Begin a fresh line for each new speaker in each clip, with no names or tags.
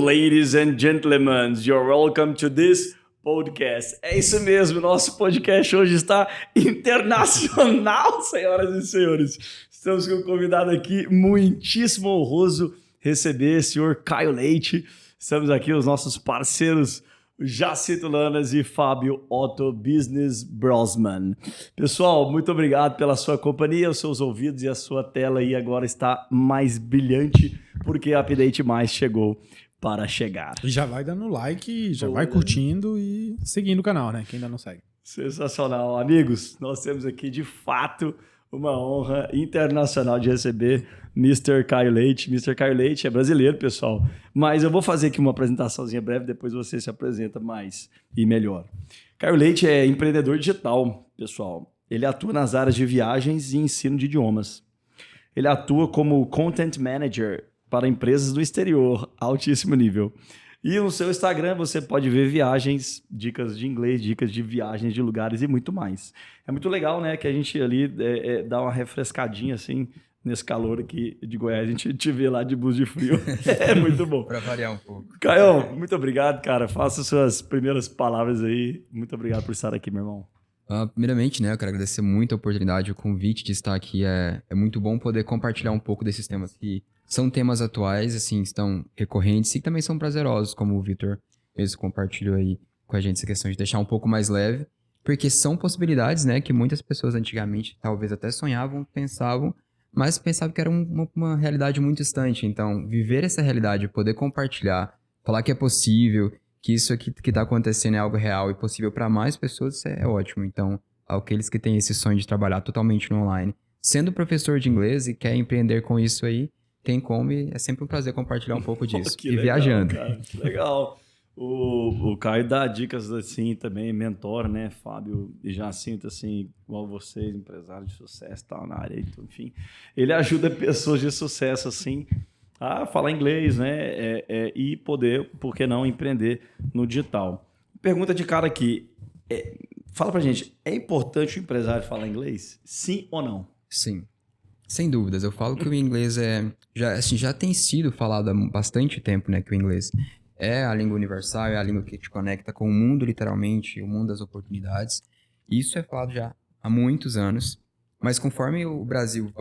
ladies and gentlemen. You're welcome to this podcast. É isso mesmo, nosso podcast hoje está internacional, senhoras e senhores. Estamos com um convidado aqui muitíssimo honroso receber o senhor Caio Leite. Estamos aqui, os nossos parceiros Jacito Lanas e Fábio Otto Business Brosman. Pessoal, muito obrigado pela sua companhia, os seus ouvidos e a sua tela aí agora está mais brilhante porque a Update Mais chegou para chegar.
E já vai dando like, já vai curtindo e seguindo o canal, né? Quem ainda não segue.
Sensacional. Amigos, nós temos aqui de fato uma honra internacional de receber Mr. Caio Leite. Mr. Caio Leite é brasileiro, pessoal, mas eu vou fazer aqui uma apresentaçãozinha breve, depois você se apresenta mais e melhor. Caio Leite é empreendedor digital, pessoal. Ele atua nas áreas de viagens e ensino de idiomas. Ele atua como Content Manager para empresas do exterior, altíssimo nível. E no seu Instagram você pode ver viagens, dicas de inglês, dicas de viagens de lugares e muito mais. É muito legal, né, que a gente ali dá uma refrescadinha assim, nesse calor aqui de Goiás, a gente te vê lá de blusa de frio. É muito bom.
Para variar um pouco.
Caio, muito obrigado, cara. Faça suas primeiras palavras aí. Muito obrigado por estar aqui, meu irmão.
Primeiramente, né, eu quero agradecer muito a oportunidade, o convite de estar aqui. É muito bom poder compartilhar um pouco desses temas que são temas atuais, assim, estão recorrentes e que também são prazerosos, como o Vitor mesmo compartilhou aí com a gente essa questão de deixar um pouco mais leve, porque são possibilidades, né, que muitas pessoas antigamente talvez até sonhavam, pensavam, mas pensavam que era uma realidade muito distante. Então, viver essa realidade, poder compartilhar, falar que é possível, que isso aqui que está acontecendo é algo real e possível para mais pessoas, isso é ótimo. Então, aqueles que têm esse sonho de trabalhar totalmente no online, sendo professor de inglês e quer empreender com isso aí, tem como, e é sempre um prazer compartilhar um pouco disso.
Que
e
legal,
viajando.
Cara, que legal. O Caio dá dicas assim também, mentor, né? Fábio e Jacinto, assim, igual vocês, empresários de sucesso, tal, na área, enfim. Ele ajuda pessoas de sucesso, assim, a falar inglês, né? E poder, por que não, empreender no digital. Pergunta de cara aqui. Fala pra gente, é importante o empresário falar inglês? Sim ou não?
Sim. Sem dúvidas, eu falo que o inglês já tem sido falado há bastante tempo, né, que o inglês é a língua universal, é a língua que te conecta com o mundo, literalmente, o mundo das oportunidades. Isso é falado já há muitos anos, mas conforme o Brasil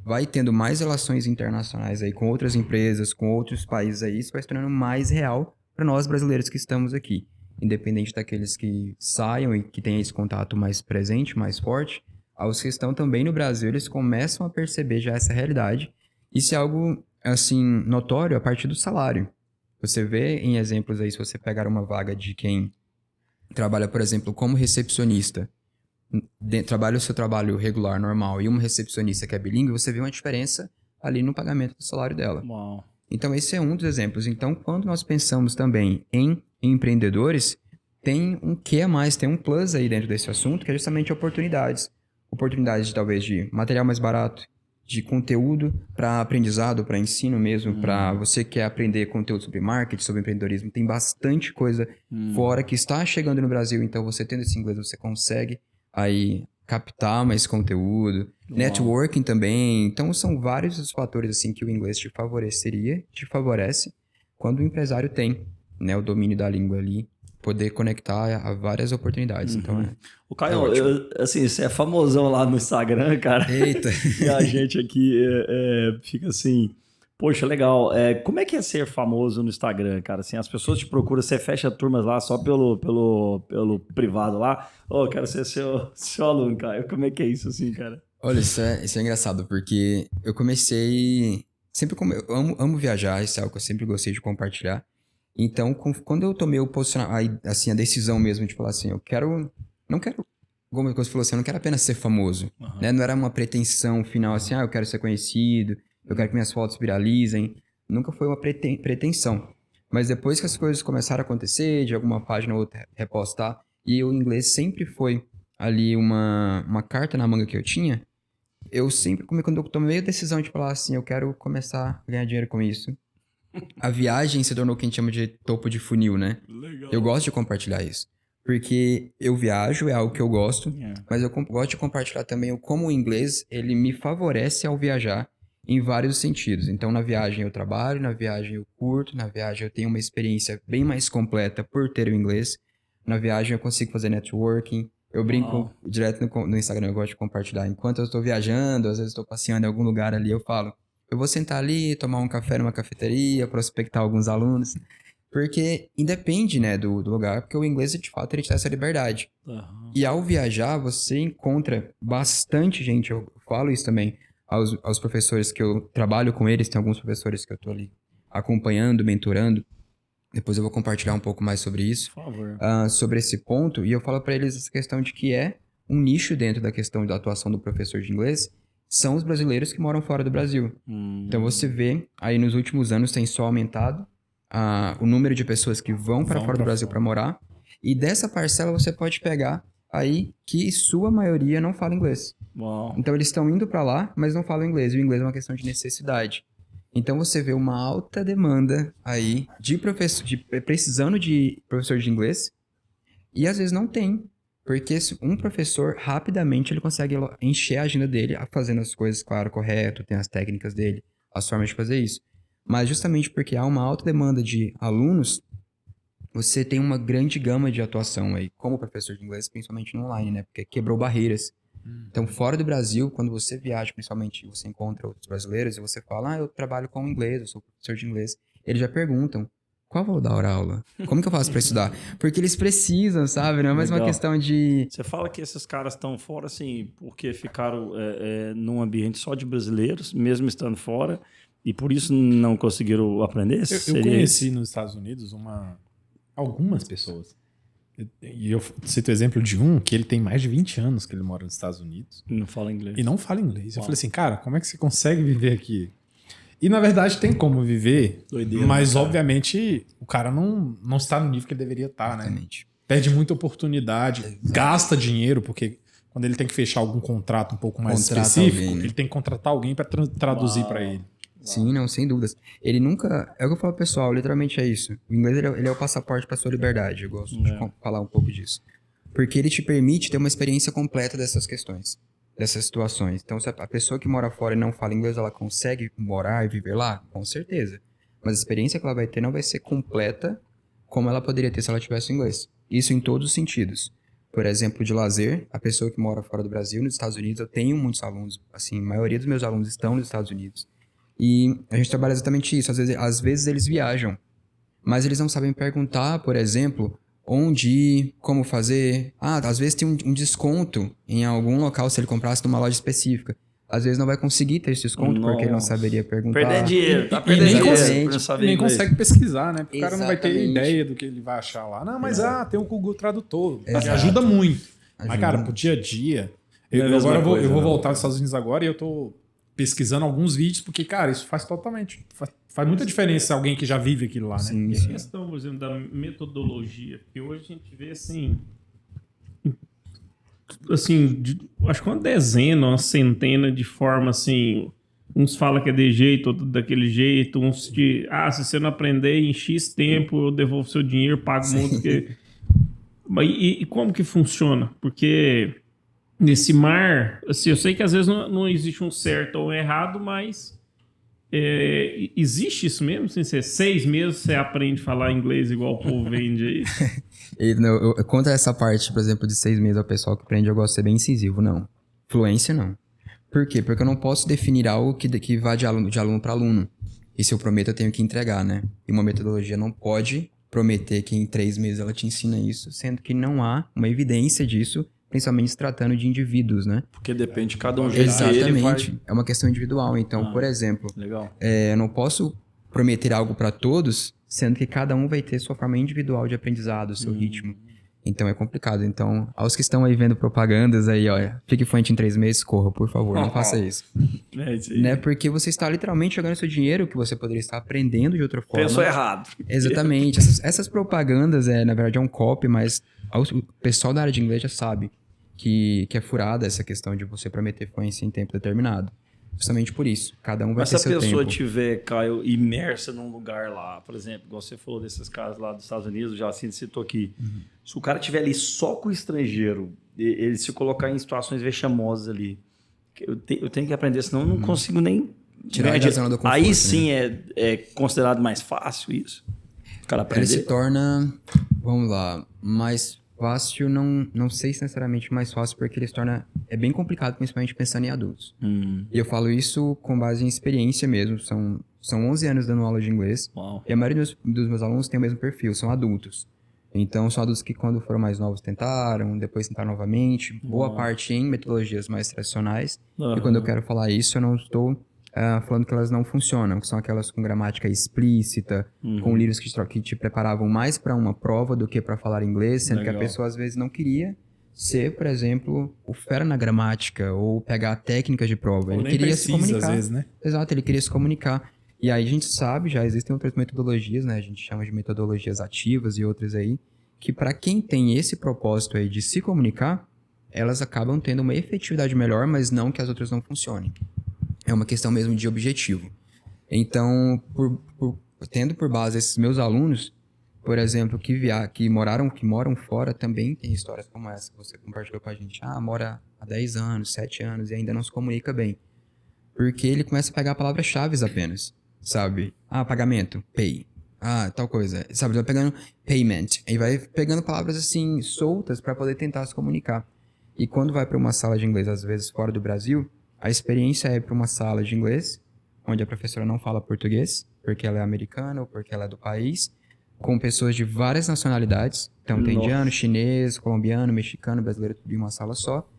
vai tendo mais relações internacionais aí com outras empresas, com outros países aí, isso vai se tornando mais real para nós brasileiros que estamos aqui. Independente daqueles que saiam e que tenham esse contato mais presente, mais forte, aos que estão também no Brasil, eles começam a perceber já essa realidade. Isso é algo, assim, notório a partir do salário. Você vê em exemplos aí, se você pegar uma vaga de quem trabalha, por exemplo, como recepcionista, trabalha o seu trabalho regular, normal, e uma recepcionista que é bilíngue, você vê uma diferença ali no pagamento do salário dela.
Uau.
Então, esse é um dos exemplos. Então, quando nós pensamos também em empreendedores, tem um quê a mais, tem um plus aí dentro desse assunto, que é justamente oportunidades. Oportunidades, talvez, de material mais barato, de conteúdo para aprendizado, para ensino mesmo, para você que quer aprender conteúdo sobre marketing, sobre empreendedorismo. Tem bastante coisa fora que está chegando no Brasil, então você tendo esse inglês, você consegue aí captar mais conteúdo. Networking também. Então, são vários os fatores assim que o inglês te favorece quando o empresário tem, né, o domínio da língua ali, poder conectar a várias oportunidades. Então,
O Caio, assim, você é famosão lá no Instagram, cara.
Eita!
E a gente aqui fica assim, poxa, legal. Como é que é ser famoso no Instagram, cara? Assim, as pessoas te procuram, você fecha turmas lá só pelo privado lá. Quero ser seu aluno, Caio. Como é que é isso, assim, cara?
Olha, isso é engraçado, porque eu comecei... Eu amo viajar, isso é algo que eu sempre gostei de compartilhar. Então, quando eu tomei assim, a decisão mesmo de falar assim, não quero, como você falou assim, eu não quero apenas ser famoso, né? Não era uma pretensão final assim, eu quero ser conhecido, eu quero que minhas fotos viralizem. Nunca foi uma pretensão. Mas depois que as coisas começaram a acontecer, de alguma página ou outra repostar, e o inglês sempre foi ali uma carta na manga que eu tinha, eu sempre, quando eu tomei a decisão de falar assim, eu quero começar a ganhar dinheiro com isso, a viagem se tornou o que a gente chama de topo de funil, né?
Legal.
Eu gosto de compartilhar isso. Porque eu viajo, é algo que eu gosto, mas eu gosto de compartilhar também como o inglês, ele me favorece ao viajar em vários sentidos. Então, na viagem eu trabalho, na viagem eu curto, na viagem eu tenho uma experiência bem mais completa por ter o inglês. Na viagem eu consigo fazer networking. Eu brinco direto no Instagram, eu gosto de compartilhar. Enquanto eu estou viajando, às vezes estou passeando em algum lugar ali, eu falo, eu vou sentar ali, tomar um café numa cafeteria, prospectar alguns alunos. Porque independe, né, do lugar, porque o inglês, de fato, ele te dá essa liberdade. E ao viajar, você encontra bastante gente, eu falo isso também aos professores que eu trabalho com eles, tem alguns professores que eu tô ali acompanhando, mentorando. Depois eu vou compartilhar um pouco mais sobre isso.
Por favor.
Sobre esse ponto, e eu falo para eles essa questão de que é um nicho dentro da questão da atuação do professor de inglês, são os brasileiros que moram fora do Brasil. Então você vê, aí nos últimos anos tem só aumentado o número de pessoas que vão para fora do Brasil para morar, e dessa parcela você pode pegar aí que sua maioria não fala inglês.
Uau.
Então eles estão indo para lá, mas não falam inglês, e o inglês é uma questão de necessidade. Então você vê uma alta demanda aí de precisando de professor de inglês, e às vezes não tem, porque um professor rapidamente ele consegue encher a agenda dele fazendo as coisas, claro, correto, tem as técnicas dele, as formas de fazer isso. Mas justamente porque há uma alta demanda de alunos, você tem uma grande gama de atuação aí, como professor de inglês, principalmente no online, né? Porque quebrou barreiras. Então, fora do Brasil, quando você viaja, principalmente, você encontra outros brasileiros e você fala, eu trabalho com inglês, eu sou professor de inglês. Eles já perguntam, qual vou dar aula? Como que eu faço para estudar? Porque eles precisam, sabe? Não é mais uma questão de...
Você fala que esses caras estão fora, assim, porque ficaram num ambiente só de brasileiros, mesmo estando fora, e por isso não conseguiram aprender?
Eu conheci nos Estados Unidos algumas pessoas. E eu cito o exemplo de um que ele tem mais de 20 anos que ele mora nos Estados Unidos.
Não fala inglês.
E não fala inglês. Eu falei assim, cara, como é que você consegue viver aqui? E na verdade tem como viver,
Doideira,
mas
cara.
Obviamente o cara não está no nível que ele deveria estar, né?
Exatamente.
Perde muita oportunidade, gasta dinheiro, porque quando ele tem que fechar algum contrato um pouco mais específico,
alguém, né?
ele tem que contratar alguém para traduzir para ele.
Sim, não, sem dúvidas. Ele nunca... É o que eu falo, pessoal, literalmente é isso. O inglês, ele é o passaporte para sua liberdade. Eu gosto de falar um pouco disso. Porque ele te permite ter uma experiência completa dessas questões, dessas situações. Então, se a pessoa que mora fora e não fala inglês, ela consegue morar e viver lá? Com certeza. Mas a experiência que ela vai ter não vai ser completa como ela poderia ter se ela tivesse inglês. Isso em todos os sentidos. Por exemplo, de lazer, a pessoa que mora fora do Brasil, nos Estados Unidos, eu tenho muitos alunos, assim, a maioria dos meus alunos estão nos Estados Unidos. E a gente trabalha exatamente isso. Às vezes eles viajam, mas eles não sabem perguntar, por exemplo, onde ir, como fazer. Às vezes tem um desconto em algum local se ele comprasse numa loja específica. Às vezes não vai conseguir ter esse desconto porque ele não saberia perguntar.
Perder dinheiro, tá
E
perdendo
nem
dinheiro.
consegue,
por não saber
nem
inglês.
consegue pesquisar, né? Porque o cara não vai ter
Exatamente.
ideia do que ele vai achar lá. Não, mas tem o Google Tradutor, que ajuda muito. Mas, cara, pro dia a dia...
Não é a mesma
Agora
coisa,
eu vou
não.
voltar aos Estados Unidos agora e eu tô pesquisando alguns vídeos, porque, cara, isso faz totalmente... Faz muita diferença alguém que já vive aquilo lá, né?
Sim,
E a
sim.
questão, por exemplo, da metodologia, que hoje a gente vê assim, acho que uma dezena, uma centena de formas assim, uns falam que é de jeito, outro daquele jeito, uns de, se você não aprender em X tempo, eu devolvo seu dinheiro, pago muito. Mas e como que funciona? Porque nesse mar, assim, eu sei que às vezes não existe um certo ou um errado, mas existe isso mesmo? Assim, 6 meses você aprende a falar inglês igual o povo vende aí?
Contra essa parte, por exemplo, de 6 meses ao pessoal que aprende, eu gosto de ser bem incisivo. Não. Fluência, não. Por quê? Porque eu não posso definir algo que vá de aluno para aluno. E se eu prometo, eu tenho que entregar, né? E uma metodologia não pode prometer que em 3 meses ela te ensina isso, sendo que não há uma evidência disso, principalmente se tratando de indivíduos, né?
Porque depende de cada um jeito que ele
Exatamente.
vai...
É uma questão individual. Então, por exemplo,
Legal.
eu não posso prometer algo para todos, sendo que cada um vai ter sua forma individual de aprendizado, seu ritmo. Então é complicado. Então, aos que estão aí vendo propagandas aí, olha, fique fluente em 3 meses, corra, por favor, não faça isso.
É isso aí.
Né? Porque você está literalmente jogando seu dinheiro que você poderia estar aprendendo de outra forma.
Pensou errado.
Exatamente. Essas propagandas, na verdade, é um copy, mas o pessoal da área de inglês já sabe que é furada essa questão de você prometer fluência em tempo determinado. Justamente por isso. Cada um vai
Mas
ter
se a
seu
pessoa
tempo.
tiver, Caio, imersa num lugar lá, por exemplo, igual você falou desses casos lá dos Estados Unidos, já assim citou aqui. Se o cara estiver ali só com o estrangeiro, ele se colocar em situações vexamosas ali, eu tenho que aprender, senão eu não consigo nem
Tirar da zona do conforto,
aí
né?
sim é considerado mais fácil isso? O cara
Ele se
aprender?
torna, vamos lá, mais fácil, não sei se necessariamente mais fácil, porque ele se torna, é bem complicado, principalmente pensando em adultos. E eu falo isso com base em experiência mesmo, são 11 anos dando aula de inglês,
Uau.
e a maioria dos meus alunos tem o mesmo perfil, são adultos. Então, são adultos que quando foram mais novos tentaram, depois tentaram novamente, boa parte em metodologias mais tradicionais, e quando eu quero falar isso, eu não estou falando que elas não funcionam, que são aquelas com gramática explícita, com livros que te preparavam mais para uma prova do que para falar inglês, sendo que a pessoa às vezes não queria ser, por exemplo, o fera na gramática ou pegar técnicas de prova. Ele
nem
queria
precisa,
se comunicar.
às vezes, né?
Exato, ele queria se comunicar. E aí a gente sabe, já existem outras metodologias, né? A gente chama de metodologias ativas e outras aí, que para quem tem esse propósito aí de se comunicar, elas acabam tendo uma efetividade melhor, mas não que as outras não funcionem. É uma questão mesmo de objetivo. Então, tendo por base esses meus alunos, por exemplo, que moram fora, também tem histórias como essa que você compartilhou com a gente. Mora há 10 anos, 7 anos e ainda não se comunica bem. Porque ele começa a pegar palavras-chave apenas, sabe? Pagamento, pay. Tal coisa. Sabe, ele vai pegando payment. E vai pegando palavras assim, soltas para poder tentar se comunicar. E quando vai para uma sala de inglês, às vezes fora do Brasil, a experiência é ir para uma sala de inglês, onde a professora não fala português, porque ela é americana ou porque ela é do país, com pessoas de várias nacionalidades. Então tem indiano, chinês, colombiano, mexicano, brasileiro, tudo em uma sala só.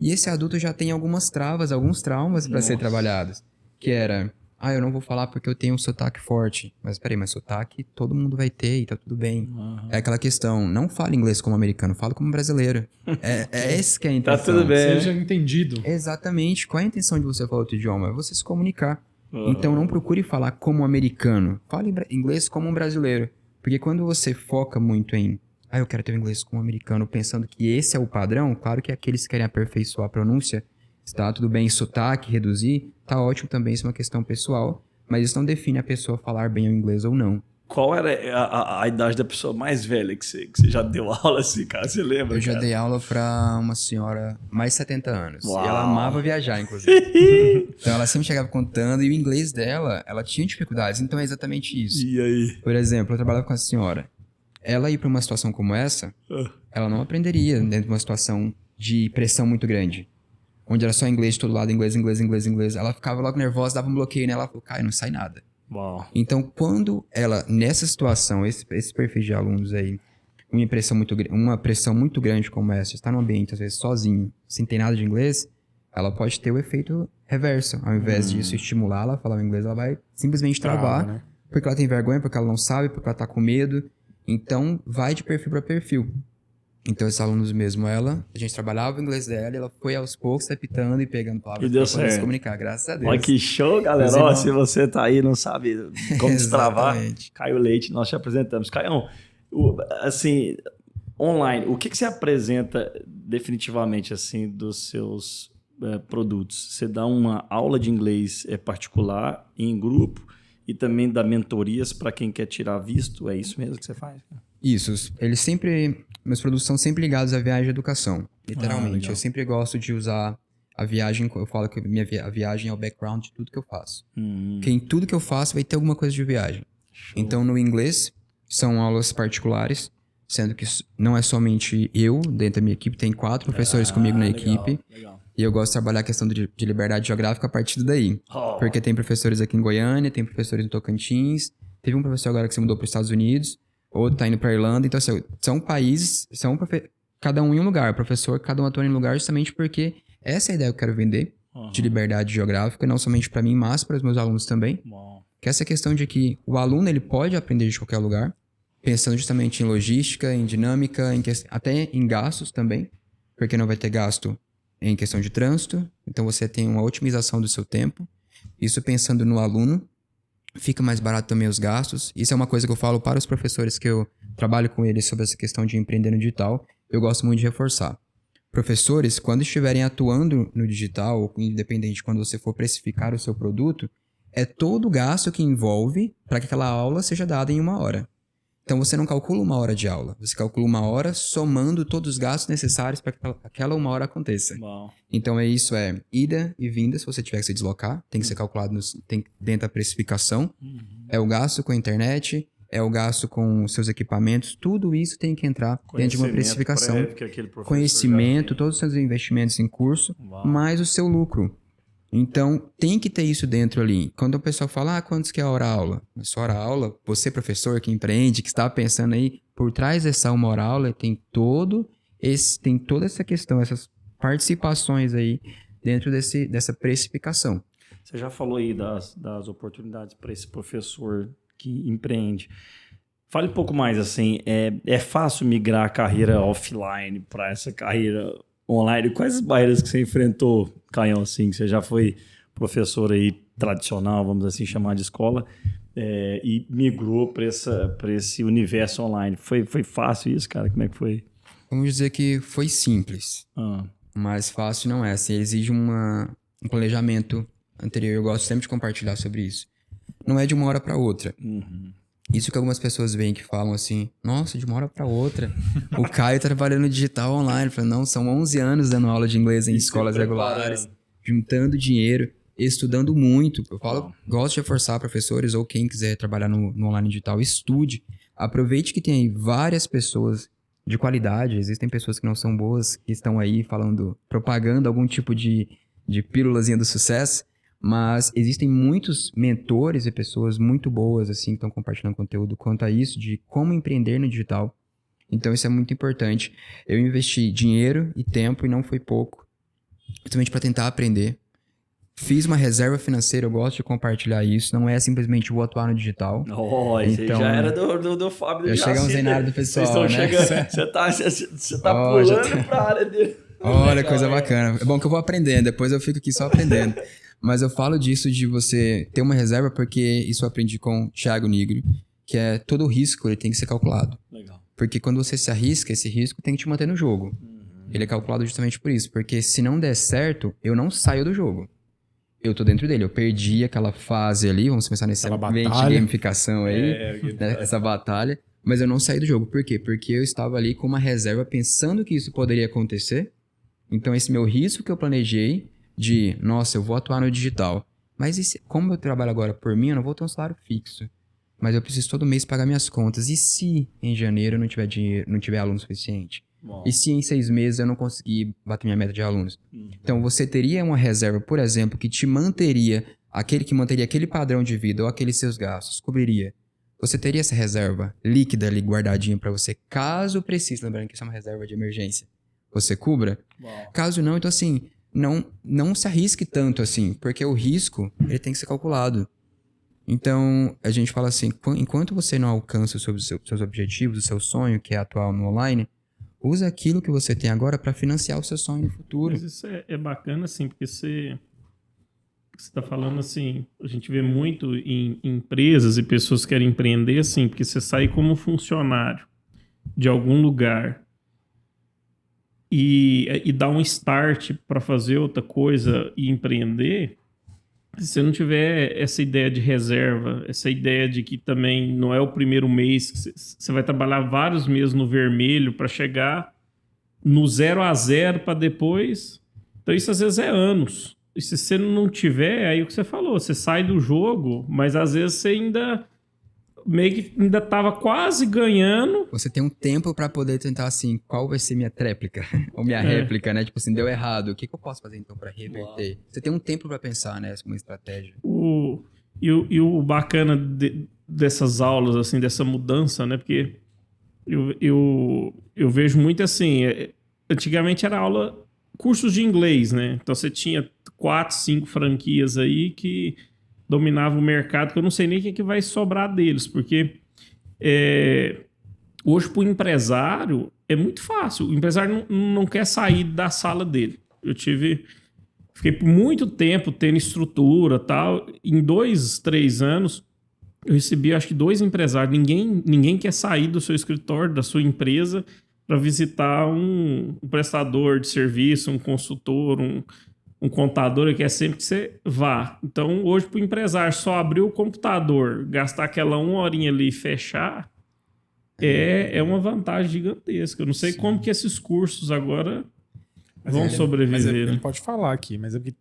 E esse adulto já tem algumas travas, alguns traumas para ser trabalhados. Que era, eu não vou falar porque eu tenho um sotaque forte. Mas peraí, mas sotaque todo mundo vai ter e tá tudo bem. É aquela questão, não fala inglês como americano, fala como brasileiro. É esse que é a intenção.
Tá tudo bem.
Seja entendido.
Exatamente. Qual é a intenção de você falar outro idioma? É você se comunicar. Então não procure falar como americano. Fale inglês como um brasileiro. Porque quando você foca muito em eu quero ter o inglês como americano, pensando que esse é o padrão, claro que aqueles que querem aperfeiçoar a pronúncia, está tudo bem, sotaque, reduzir, tá ótimo também, isso é uma questão pessoal, mas isso não define a pessoa falar bem o inglês ou não.
Qual era a idade da pessoa mais velha que você já deu aula assim, cara? Você lembra?
Eu já
cara?
dei aula pra uma senhora mais de 70 anos.
Uau.
E ela amava viajar, inclusive. Então ela sempre chegava contando, e o inglês dela, ela tinha dificuldades, então é exatamente isso.
E aí?
Por exemplo, eu trabalhava com a senhora. Ela ir para uma situação como essa, ela não aprenderia dentro de uma situação de pressão muito grande. Onde era só inglês de todo lado, inglês. Ela ficava logo nervosa, dava um bloqueio nela, ela falou, não sai nada.
Uau.
Então, quando ela, nessa situação, esse perfil de alunos aí, uma pressão muito grande como essa, está num ambiente, às vezes, sozinho, sem ter nada de inglês, ela pode ter o efeito reverso. Ao invés disso estimular ela a falar o inglês, ela vai simplesmente travar,
né?
porque ela tem vergonha, porque ela não sabe, porque ela tá com medo. Então, vai de perfil para perfil. Então, esses alunos mesmo, a gente trabalhava o inglês dela e ela foi aos poucos adaptando e pegando palavras para poder se comunicar, graças a Deus.
Olha que show, galera.
Inclusive,
Se você tá aí e não sabe como destravar,
Exatamente.
Caio Leite, nós te apresentamos. Caião, assim, online, o que você apresenta definitivamente, assim, dos seus produtos? Você dá uma aula de inglês particular em grupo e também dá mentorias para quem quer tirar visto? É isso mesmo que você faz?
Isso. Meus produtos são sempre ligados à viagem e educação. Literalmente. Eu sempre gosto de usar a viagem. Eu falo que a viagem é o background de tudo que eu faço. Porque em tudo que eu faço vai ter alguma coisa de viagem. Show. Então, no inglês, são aulas particulares, sendo que não é somente eu dentro da minha equipe, tem 4 professores comigo na equipe.
Legal.
E eu gosto de trabalhar a questão de liberdade geográfica a partir daí. Porque tem professores aqui em Goiânia, tem professores em Tocantins, teve um professor agora que se mudou para os Estados Unidos, outro tá indo para Irlanda. Então, assim, são países, cada um em um lugar. Professor, cada um atua em um lugar, justamente porque essa é a ideia que eu quero vender, de liberdade geográfica, não somente para mim, mas para os meus alunos também. Que essa questão de que o aluno ele pode aprender de qualquer lugar, pensando justamente em logística, em dinâmica, até em gastos também, porque não vai ter gasto em questão de trânsito, então você tem uma otimização do seu tempo. Isso pensando no aluno, fica mais barato também os gastos. Isso é uma coisa que eu falo para os professores que eu trabalho com eles sobre essa questão de empreender no digital. Eu gosto muito de reforçar. Professores, quando estiverem atuando no digital, independente quando você for precificar o seu produto, é todo o gasto que envolve para que aquela aula seja dada em 1 hora. Então você não calcula 1 hora de aula, você calcula 1 hora somando todos os gastos necessários para que aquela 1 hora aconteça.
Uau.
Então é ida e vinda, se você tiver que se deslocar, tem que ser calculado dentro da precificação. É o gasto com a internet, é o gasto com os seus equipamentos, tudo isso tem que entrar dentro de uma precificação.
Prévio que aquele professor
Conhecimento,
já tem.
todos os seus investimentos em curso,
Uau.
mais o seu lucro. Então, tem que ter isso dentro ali. Quando o pessoal fala, quantos que é a hora-aula? A sua hora-aula, você professor que empreende, que está pensando aí, por trás dessa 1 hora-aula tem toda essa questão, essas participações aí dentro dessa precificação.
Você já falou aí das oportunidades para esse professor que empreende. Fale um pouco mais, assim, é fácil migrar a carreira offline para essa carreira online? Quais as barreiras que você enfrentou, Caião, assim, que você já foi professor aí tradicional, vamos assim chamar de escola, e migrou para esse universo online? Foi fácil isso, cara? Como é que foi?
Vamos dizer que foi simples, mas fácil não é. Assim, exige um planejamento anterior. Eu gosto sempre de compartilhar sobre isso. Não é de 1 hora para outra. Isso que algumas pessoas veem que falam assim, nossa, de 1 hora para outra. O Caio tá trabalhando digital online. Eu falo, não, são 11 anos dando aula de inglês em escolas regulares, juntando dinheiro, estudando muito. Eu falo, gosto de reforçar professores ou quem quiser trabalhar no online digital, estude. Aproveite que tem aí várias pessoas de qualidade. Existem pessoas que não são boas, que estão aí propagando algum tipo de pílulazinha do sucesso. Mas existem muitos mentores e pessoas muito boas, assim, que estão compartilhando conteúdo quanto a isso, de como empreender no digital. Então, isso é muito importante. Eu investi dinheiro e tempo, e não foi pouco, justamente para tentar aprender. Fiz uma reserva financeira, eu gosto de compartilhar isso. Não é simplesmente vou atuar no digital.
Esse aí já era do Fábio.
Já chegamos aí na área do pessoal, né?
Você tá pulando pra área dele.
Olha, coisa bacana. É bom que eu vou aprendendo, depois eu fico aqui só aprendendo. Mas eu falo disso de você ter uma reserva porque isso eu aprendi com o Thiago Nigro, que é todo o risco ele tem que ser calculado.
Legal.
Porque quando você se arrisca, esse risco tem que te manter no jogo. Ele é calculado justamente por isso. Porque se não der certo, eu não saio do jogo. Eu tô dentro dele. Eu perdi aquela fase ali, vamos pensar nesse ambiente de gamificação aí, né, essa batalha. Mas eu não saí do jogo. Por quê? Porque eu estava ali com uma reserva pensando que isso poderia acontecer. Então esse meu risco que eu planejei de, nossa, eu vou atuar no digital. Mas como eu trabalho agora por mim, eu não vou ter um salário fixo. Mas eu preciso todo mês pagar minhas contas. E se em janeiro eu não tiver dinheiro, não tiver aluno suficiente?
Bom.
E se em 6 meses eu não conseguir bater minha meta de alunos? Então você teria uma reserva, por exemplo, que te manteria, que manteria aquele padrão de vida ou aqueles seus gastos, cobriria. Você teria essa reserva líquida ali guardadinha para você, caso precise. Lembrando que isso é uma reserva de emergência. Você cubra?
Uau.
Caso não, então assim, não se arrisque tanto assim, porque o risco ele tem que ser calculado. Então, a gente fala assim, enquanto você não alcança os seus objetivos, o seu sonho, que é atuar no online, usa aquilo que você tem agora para financiar o seu sonho no futuro.
Mas isso é bacana, assim, porque você está falando assim, a gente vê muito em empresas e pessoas que querem empreender assim, porque você sai como funcionário de algum lugar e dá um start para fazer outra coisa e empreender, se você não tiver essa ideia de reserva, essa ideia de que também não é o primeiro mês, que você vai trabalhar vários meses no vermelho para chegar no 0 a 0 para depois. Então isso às vezes é anos. E se você não tiver, aí o que você falou, você sai do jogo, mas às vezes você ainda meio que ainda tava quase ganhando.
Você tem um tempo para poder tentar assim, qual vai ser minha tréplica? Ou minha réplica, né? Tipo assim, deu errado. O que eu posso fazer então para reverter? Uau. Você tem um tempo para pensar, né? Uma estratégia.
O bacana dessas aulas, assim, dessa mudança, né? Porque eu vejo muito assim, antigamente era aula, cursos de inglês, né? Então você tinha 4, 5 franquias aí que dominava o mercado, que eu não sei nem o que vai sobrar deles, porque hoje para o empresário é muito fácil. O empresário não quer sair da sala dele. Fiquei por muito tempo tendo estrutura e tal. Em 2, 3 anos, eu recebi acho que 2 empresários. Ninguém quer sair do seu escritório, da sua empresa, para visitar um prestador de serviço, um consultor, um contador, que é sempre que você vá. Então, hoje, para o empresário só abrir o computador, gastar aquela 1 horinha ali e fechar, é uma vantagem gigantesca. Eu não sei como que esses cursos agora vão
Mas
sobreviver,
ele
né?
pode falar aqui, mas é porque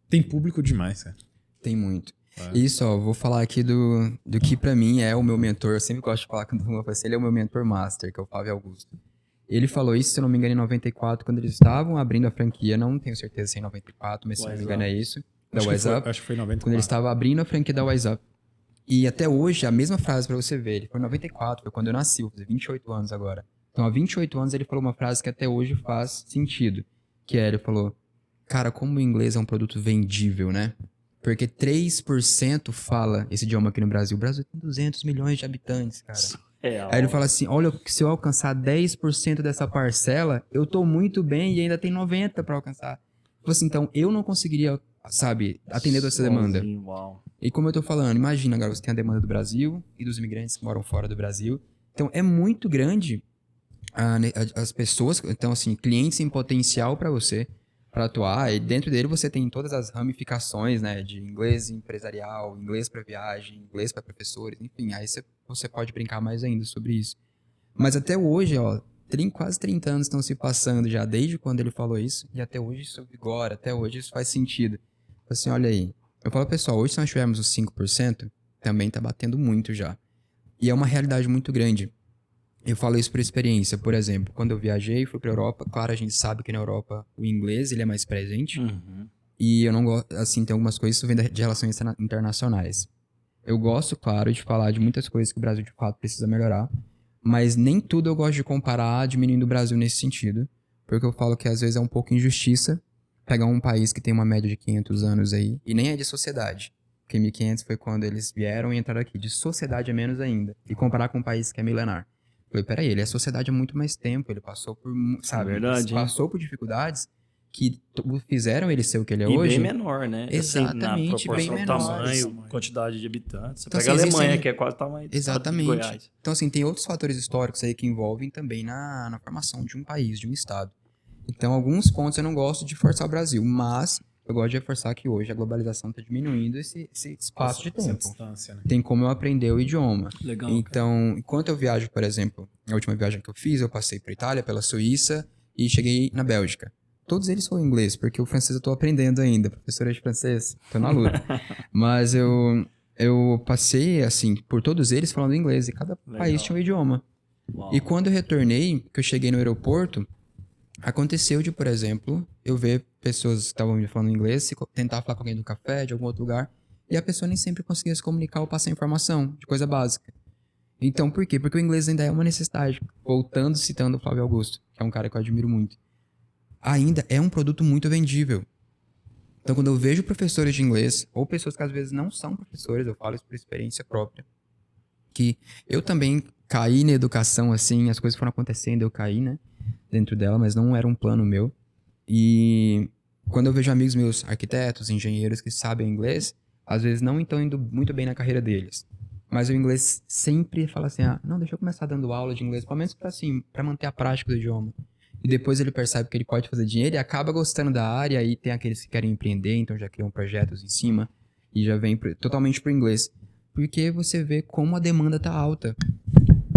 tem público demais, cara.
Tem muito.
É.
Isso, ó, vou falar aqui do que pra mim é o meu mentor. Eu sempre gosto de falar quando eu ele é o meu mentor master, que é o Flávio Augusto. Ele falou isso, se eu não me engano, em 94, quando eles estavam abrindo a franquia. Não tenho certeza se é em 94, mas se não me engano é isso. Da Wise Up.
Acho que foi 94.
Quando ele estava abrindo a franquia da Wise Up. E até hoje, a mesma frase pra você ver. Ele foi em 94, foi quando eu nasci, vou fazer 28 anos agora. Então, há 28 anos, ele falou uma frase que até hoje faz sentido. Que é, ele falou, cara, como o inglês é um produto vendível, né? Porque 3% fala esse idioma aqui no Brasil. O Brasil tem 200 milhões de habitantes, cara. Aí ele fala assim, olha, se eu alcançar 10% dessa parcela, eu tô muito bem e ainda tem 90% pra alcançar. Assim, então, eu não conseguiria, sabe, atender toda essa demanda.
Uau.
E como eu tô falando, imagina agora, você tem a demanda do Brasil e dos imigrantes que moram fora do Brasil. Então, é muito grande as pessoas, então, assim, clientes em potencial para você, para atuar. E dentro dele você tem todas as ramificações, né, de inglês empresarial, inglês para viagem, inglês para professores, enfim. Aí você pode brincar mais ainda sobre isso. Mas até hoje, ó, quase 30 anos estão se passando já, desde quando ele falou isso, e até hoje isso vigora, até hoje isso faz sentido. Assim, olha aí. Eu falo, pessoal, hoje se nós tivermos os 5%, também tá batendo muito já. E é uma realidade muito grande. Eu falo isso por experiência. Por exemplo, quando eu viajei, fui pra Europa, claro, a gente sabe que na Europa o inglês ele é mais presente. E eu não gosto, assim, tem algumas coisas que vêm de relações internacionais. Eu gosto, claro, de falar de muitas coisas que o Brasil de fato precisa melhorar, mas nem tudo eu gosto de comparar diminuindo o Brasil nesse sentido, porque eu falo que às vezes é um pouco injustiça pegar um país que tem uma média de 500 anos aí, e nem é de sociedade, porque 1500 foi quando eles vieram e entraram aqui, de sociedade é menos ainda, e comparar com um país que é milenar. Eu falei, peraí, ele é sociedade há muito mais tempo, ele passou por, sabe,
Verdade,
ele passou por dificuldades que fizeram ele ser o que ele é
E
hoje.
bem menor, né?
Exatamente,
assim, na proporção
bem
do
menor.
tamanho, quantidade de habitantes. Você
Então,
pega
assim,
a Alemanha,
existem-
que é quase o tamanho do estado de
Exatamente.
Goiás.
Então, assim, tem outros fatores históricos aí que envolvem também na formação de um país, de um estado. Então, alguns pontos eu não gosto de forçar o Brasil, mas eu gosto de reforçar que hoje a globalização está diminuindo esse espaço de
Essa
tempo.
distância, né?
Tem como eu aprender o idioma.
Legal.
Então, enquanto eu viajo, por exemplo, a última viagem que eu fiz, eu passei por Itália, pela Suíça e cheguei na Bélgica. Todos eles foram em inglês, porque o francês eu tô aprendendo ainda. Professora de francês, tô na luta. Mas eu passei, assim, por todos eles falando inglês. E cada país tinha um idioma.
Uau.
E quando eu retornei, que eu cheguei no aeroporto, aconteceu de, por exemplo, eu ver pessoas que estavam me falando inglês, tentar falar com alguém do café, de algum outro lugar, e a pessoa nem sempre conseguia se comunicar ou passar informação de coisa básica. Então, por quê? Porque o inglês ainda é uma necessidade. Voltando, citando o Flávio Augusto, que é um cara que eu admiro muito. Ainda é um produto muito vendível. Então, quando eu vejo professores de inglês, ou pessoas que às vezes não são professores, eu falo isso por experiência própria, que eu também caí na educação, assim, as coisas foram acontecendo, eu caí, né, dentro dela, mas não era um plano meu. E quando eu vejo amigos meus, arquitetos, engenheiros que sabem inglês, às vezes não estão indo muito bem na carreira deles. Mas o inglês sempre fala assim, não, deixa eu começar dando aula de inglês, pelo menos pra manter a prática do idioma. E depois ele percebe que ele pode fazer dinheiro e acaba gostando da área, e tem aqueles que querem empreender, então já criam projetos em cima, e já vem totalmente pro inglês. Porque você vê como a demanda tá alta.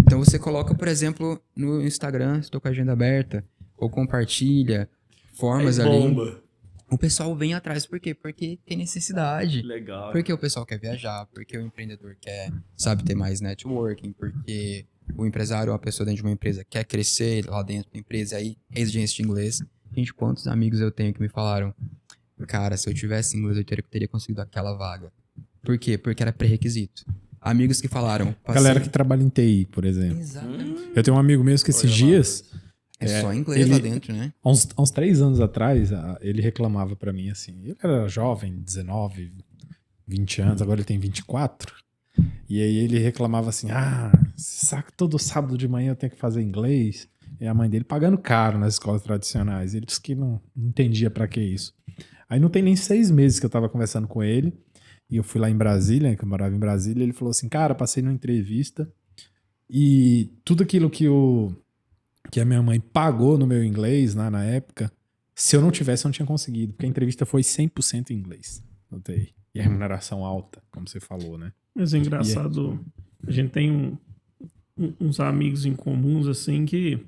Então você coloca, por exemplo, no Instagram, estou com a agenda aberta, ou compartilha formas ali.
Bomba.
O pessoal vem atrás, por quê? Porque tem necessidade.
Legal.
Porque o pessoal quer viajar, porque o empreendedor quer, sabe, ter mais networking, porque o empresário ou a pessoa dentro de uma empresa quer crescer lá dentro da empresa, aí exigência de inglês. Gente, quantos amigos eu tenho que me falaram, cara, se eu tivesse inglês eu teria conseguido aquela vaga. Por quê? Porque era pré-requisito. Amigos que falaram...
Galera que trabalha em TI, por exemplo.
Exatamente.
Eu tenho um amigo mesmo que esses dias,
É só inglês lá dentro, né?
há uns 3 anos atrás, ele reclamava pra mim assim. Ele era jovem, 19, 20 anos, agora ele tem 24. E aí ele reclamava assim, saca, todo sábado de manhã eu tenho que fazer inglês. E a mãe dele pagando caro nas escolas tradicionais. Ele disse que não entendia pra que isso. Aí não tem nem 6 meses que eu tava conversando com ele. E eu fui lá em Brasília, que eu morava em Brasília, e ele falou assim, cara, passei numa entrevista e tudo aquilo que a minha mãe pagou no meu inglês na época, se eu não tivesse, eu não tinha conseguido, porque a entrevista foi 100% em inglês. Notei. E a remuneração alta, como você falou, né?
Mas é engraçado, a gente tem uns amigos em comuns, assim, que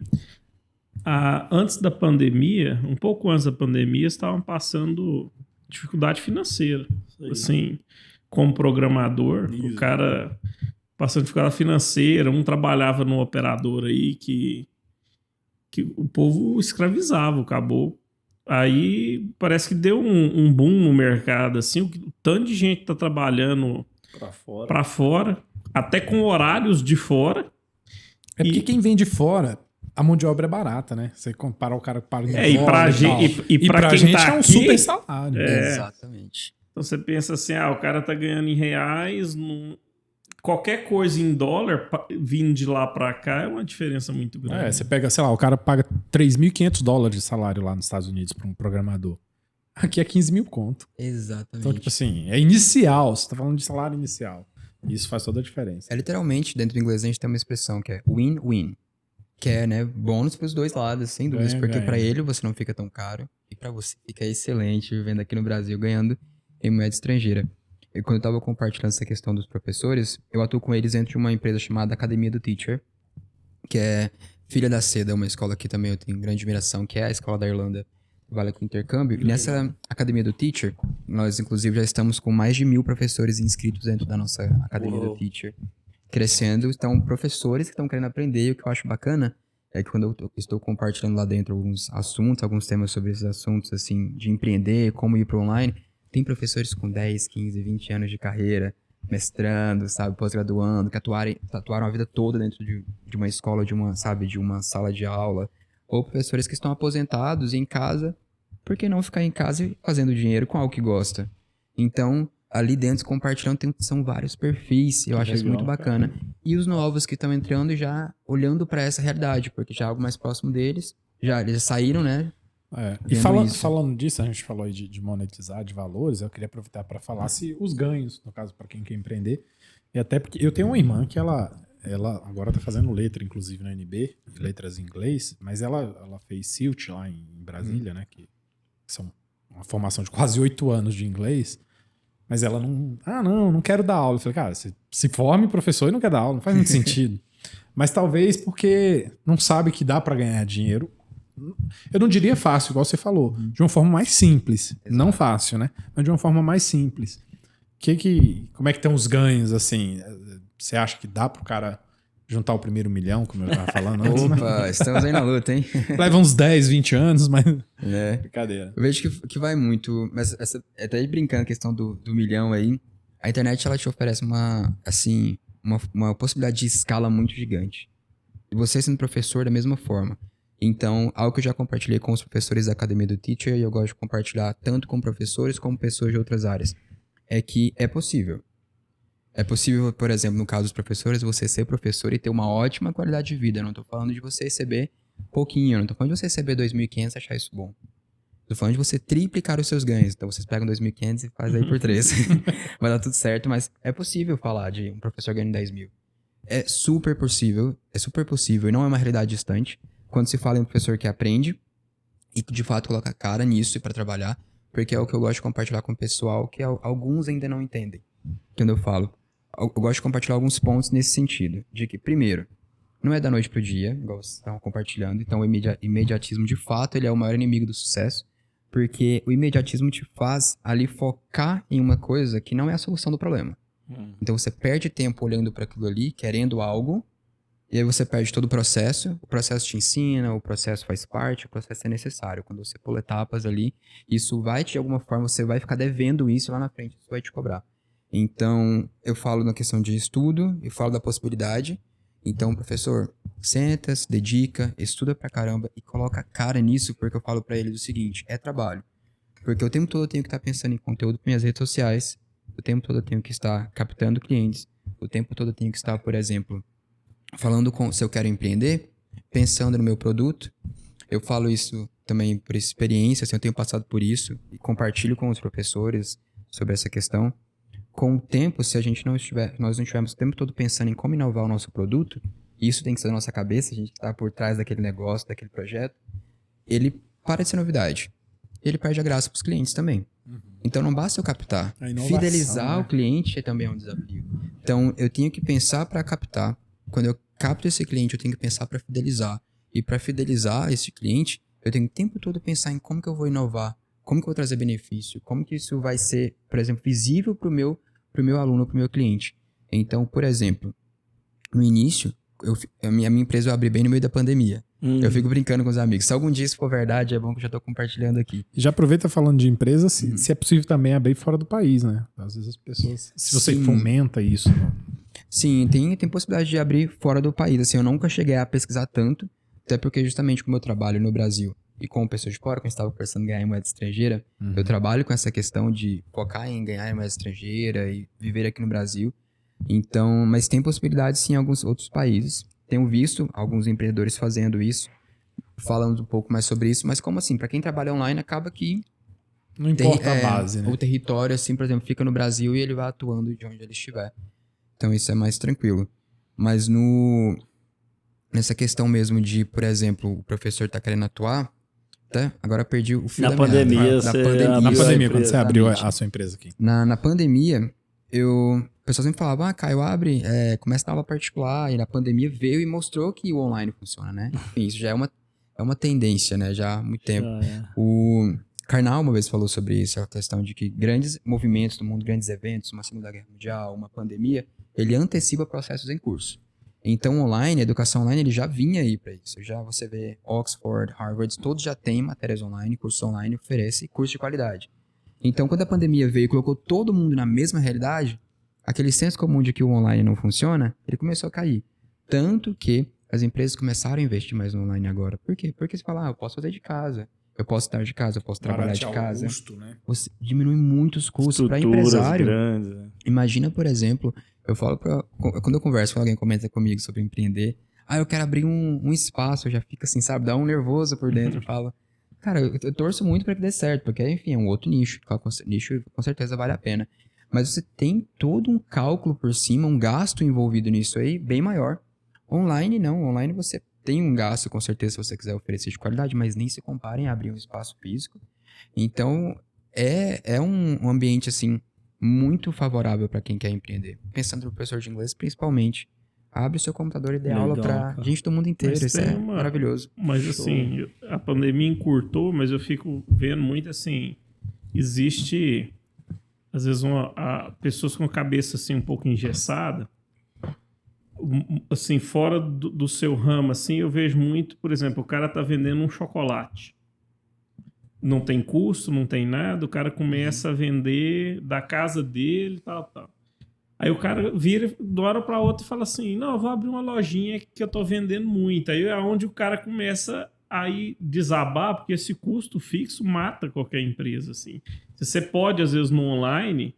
antes da pandemia, um pouco antes da pandemia, estavam passando dificuldade financeira. Assim, como programador, o cara passando dificuldade financeira, um trabalhava numa operadora aí que o povo escravizava, acabou. Aí parece que deu um boom no mercado, assim, o tanto de gente tá trabalhando pra fora, até com horários de fora.
É porque quem vem de fora, a mão de obra é barata, né? Você comparar o cara que paga em
E pra,
e pra
quem
gente
tá
é um
aqui,
super salário.
Exatamente.
então você pensa assim, o cara tá ganhando em reais, qualquer coisa em dólar vindo de lá pra cá é uma diferença muito grande.
Você pega, sei lá, o cara paga $3.500 de salário lá nos Estados Unidos pra um programador. Aqui é 15 mil conto.
Exatamente.
Então, tipo assim, é inicial. Você tá falando de salário inicial. Isso faz toda a diferença.
É literalmente, dentro do inglês, a gente tem uma expressão que é win-win. Que é, né, bônus pros dois lados, sem dúvidas. Porque pra ele você não fica tão caro. E pra você fica excelente vivendo aqui no Brasil, ganhando em moeda estrangeira. E quando eu tava compartilhando essa questão dos professores, eu atuo com eles dentro de uma empresa chamada Academia do Teacher. Que é filha da Seda, uma escola que também eu tenho grande admiração, que é a escola da Irlanda. Vale com intercâmbio. E nessa Academia do Teacher, nós inclusive já estamos com mais de 1.000 professores inscritos dentro da nossa Academia do Teacher. Crescendo, então professores que estão querendo aprender. E o que eu acho bacana é que quando eu estou compartilhando lá dentro alguns assuntos, alguns temas sobre esses assuntos, assim, de empreender, como ir para online, tem professores com 10, 15, 20 anos de carreira, mestrando, sabe, pós-graduando, que atuaram a vida toda dentro de uma escola, de uma sala de aula, ou professores que estão aposentados e em casa, por que não ficar em casa e fazendo dinheiro com algo que gosta? Então, ali dentro, compartilhando, são vários perfis, eu acho isso muito bacana. E os novos que estão entrando já olhando para essa realidade, porque já é algo mais próximo deles, eles saíram, né?
E falando disso, a gente falou aí de monetizar, de valores, eu queria aproveitar para falar se os ganhos, no caso, para quem quer empreender, e até porque eu tenho uma irmã que ela agora tá fazendo letra, inclusive, na UNB, letras em inglês, mas ela fez CILT lá em Brasília, né, que são uma formação de quase 8 anos de inglês, mas ela não quero dar aula. Eu falei, cara, você se forme professor e não quer dar aula, não faz muito sentido. Mas talvez porque não sabe que dá para ganhar dinheiro. Eu não diria fácil, igual você falou, de uma forma mais simples. Exato. Não fácil, né? Mas de uma forma mais simples. Como é que estão os ganhos, assim? Você acha que dá pro cara juntar o primeiro milhão, como eu tava falando antes?
Opa, estamos aí na luta, hein?
Leva uns 10, 20 anos, mas... Brincadeira.
Eu vejo que vai muito... Mas até brincando a questão do milhão aí, a internet, ela te oferece uma possibilidade de escala muito gigante. E você sendo professor da mesma forma. Então, algo que eu já compartilhei com os professores da Academia do Teacher, e eu gosto de compartilhar tanto com professores como pessoas de outras áreas, é que é possível. É possível, por exemplo, no caso dos professores, você ser professor e ter uma ótima qualidade de vida. Eu não estou falando de você receber pouquinho, eu não estou falando de você receber 2.500 e achar isso bom. Estou falando de você triplicar os seus ganhos. Então, vocês pegam 2.500 e fazem aí por 3. Vai dar tudo certo, mas é possível falar de um professor ganhando 10 mil. É super possível e não é uma realidade distante. Quando se fala em um professor que aprende e que de fato coloca a cara nisso para trabalhar, porque é o que eu gosto de compartilhar com o pessoal, que alguns ainda não entendem. Quando eu falo, eu gosto de compartilhar alguns pontos nesse sentido, de que, primeiro, não é da noite pro dia, igual vocês estavam compartilhando, então o imediatismo, de fato, ele é o maior inimigo do sucesso, porque o imediatismo te faz ali focar em uma coisa que não é a solução do problema. Então você perde tempo olhando para aquilo ali, querendo algo, e aí você perde todo o processo te ensina, o processo faz parte, o processo é necessário. Quando você pula etapas ali, isso vai, de alguma forma, você vai ficar devendo isso lá na frente, isso vai te cobrar. Então, eu falo na questão de estudo, eu falo da possibilidade. Então, professor, senta, se dedica, estuda pra caramba e coloca a cara nisso, porque eu falo pra ele o seguinte, é trabalho. Porque o tempo todo eu tenho que estar pensando em conteúdo para minhas redes sociais, o tempo todo eu tenho que estar captando clientes, o tempo todo eu tenho que estar, por exemplo, falando se eu quero empreender, pensando no meu produto. Eu falo isso também por experiência, assim, eu tenho passado por isso e compartilho com os professores sobre essa questão. Com o tempo, se nós não estivermos o tempo todo pensando em como inovar o nosso produto, e isso tem que ser na nossa cabeça, a gente está por trás daquele negócio, daquele projeto, ele para de ser novidade. Ele perde a graça para os clientes também. Então não basta eu captar. Fidelizar, né? O cliente também é um desafio. Então eu tenho que pensar para captar. Quando eu capto esse cliente, eu tenho que pensar para fidelizar. E para fidelizar esse cliente, eu tenho o tempo todo pensar em como que eu vou inovar, como que eu vou trazer benefício, como que isso vai ser, por exemplo, visível para o meu aluno, para o meu cliente. Então, por exemplo, no início, a minha empresa eu abri bem no meio da pandemia. Eu fico brincando com os amigos. Se algum dia isso for verdade, é bom que eu já estou compartilhando aqui.
Já aproveita falando de empresa, se é possível também abrir fora do país, né? Às vezes as pessoas... Se você fomenta isso...
Sim, tem possibilidade de abrir fora do país. Assim, eu nunca cheguei a pesquisar tanto, até porque justamente como eu trabalho no Brasil e com pessoas de fora, quando a gente estava conversando em ganhar em moeda estrangeira, eu trabalho com essa questão de focar em ganhar em moeda estrangeira e viver aqui no Brasil. Então, mas tem possibilidade sim em alguns outros países. Tenho visto alguns empreendedores fazendo isso, falando um pouco mais sobre isso, mas como assim? Para quem trabalha online, acaba que...
Não importa a base, né?
O território, assim, por exemplo, fica no Brasil e ele vai atuando de onde ele estiver. Então isso é mais tranquilo. Mas nessa questão mesmo de, por exemplo, o professor tá querendo atuar, tá? Agora perdi o fio da meada.
Na pandemia, quando você abriu a sua empresa aqui.
Na pandemia, o pessoal sempre falava, Caio, abre, começa a aula particular, e na pandemia veio e mostrou que o online funciona, né? Enfim, isso já é uma tendência, né? Já há muito tempo. O Karnal uma vez falou sobre isso, a questão de que grandes movimentos do mundo, grandes eventos, uma Segunda Guerra Mundial, uma pandemia, ele antecipa processos em curso. Então, online, a educação online, ele já vinha aí para isso. Já você vê Oxford, Harvard, todos já têm matérias online, curso online, oferece curso de qualidade. Então, quando a pandemia veio e colocou todo mundo na mesma realidade, aquele senso comum de que o online não funciona, ele começou a cair. Tanto que as empresas começaram a investir mais no online agora. Por quê? Porque você fala, eu posso fazer de casa, eu posso estar de casa, eu posso trabalhar de casa.
Custo, né?
Você diminui muitos custos para empresário. Grandes, né? Imagina, por exemplo, eu falo quando eu converso com alguém, comenta comigo sobre empreender, eu quero abrir um espaço, eu já fico assim, sabe, dá um nervoso por dentro, falo, cara, eu torço muito para que dê certo, porque, enfim, é um outro nicho, nicho com certeza vale a pena. Mas você tem todo um cálculo por cima, um gasto envolvido nisso aí, bem maior. Online não, online você tem um gasto, com certeza, se você quiser oferecer de qualidade, mas nem se compara em abrir um espaço físico. Então, é um ambiente, assim, muito favorável para quem quer empreender. Pensando no professor de inglês, principalmente. Abre o seu computador e dê aula para gente do mundo inteiro. Isso é maravilhoso.
Mas, assim, a pandemia encurtou, mas eu fico vendo muito, assim, existe, às vezes, pessoas com a cabeça, assim, um pouco engessada. Assim, fora do seu ramo, assim, eu vejo muito, por exemplo, o cara tá vendendo um chocolate. Não tem custo, não tem nada, o cara começa a vender da casa dele, tal. Aí o cara vira de uma hora para outra e fala assim, não, eu vou abrir uma lojinha que eu tô vendendo muito. Aí é onde o cara começa a desabar, porque esse custo fixo mata qualquer empresa, assim. Você pode, às vezes, no online...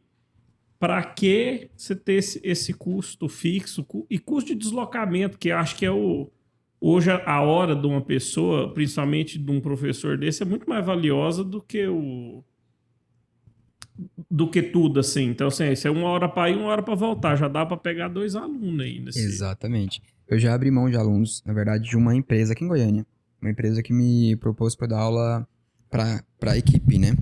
Para que você ter esse custo fixo e custo de deslocamento, que acho que é hoje a hora de uma pessoa, principalmente de um professor desse, é muito mais valiosa do que tudo, assim. Então, assim, isso é 1 hora para ir, 1 hora para voltar. Já dá para pegar 2 alunos ainda. Assim.
Exatamente. Eu já abri mão de alunos, na verdade, de uma empresa aqui em Goiânia. Uma empresa que me propôs para dar aula para a equipe, né?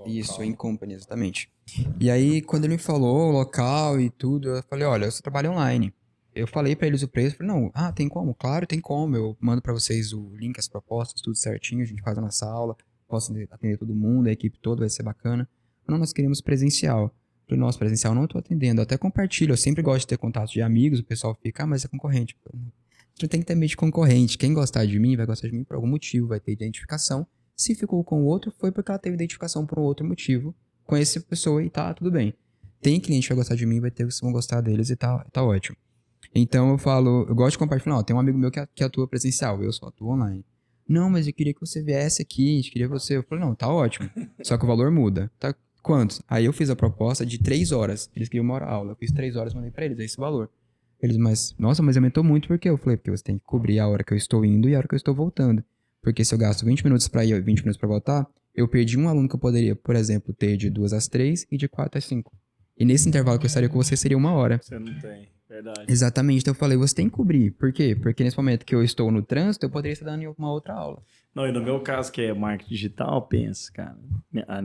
Isso, em company, exatamente. E aí, quando ele me falou o local e tudo, eu falei, olha, eu só trabalho online. Eu falei pra eles o preço, falei, não, tem como? Claro, tem como. Eu mando pra vocês o link, as propostas, tudo certinho, a gente faz a nossa aula, posso atender todo mundo, a equipe toda, vai ser bacana. Não, nós queremos presencial. Eu falei, nossa, presencial não tô atendendo, eu até compartilho, eu sempre gosto de ter contato de amigos, o pessoal fica, mas é concorrente. Você tem que ter medo de concorrente. Quem gostar de mim, vai gostar de mim por algum motivo, vai ter identificação. Se ficou com o outro, foi porque ela teve identificação por um outro motivo com essa pessoa e tá tudo bem. Tem cliente que vai gostar de mim, vai ter que vão gostar deles e tá ótimo. Então eu gosto de compartilhar, tem um amigo meu que atua presencial, eu só atuo online. Não, mas eu queria que você viesse aqui, eu queria você. Eu falei, não, tá ótimo. Só que o valor muda. Tá quantos? Aí eu fiz a proposta de 3 horas. Eles queriam 1 hora aula. Eu fiz 3 horas, mandei pra eles, é esse valor. Eles, mas aumentou muito por quê? Eu falei, porque você tem que cobrir a hora que eu estou indo e a hora que eu estou voltando. Porque se eu gasto 20 minutos pra ir e 20 minutos pra voltar, eu perdi um aluno que eu poderia, por exemplo, ter de 2 às 3 e de 4 às 5. E nesse intervalo que eu estaria com você seria 1 hora.
Você não tem, verdade.
Exatamente. Então eu falei, você tem que cobrir. Por quê? Porque nesse momento que eu estou no trânsito, eu poderia estar dando uma outra aula.
Não, e no meu caso, que é marketing digital, pensa, cara, a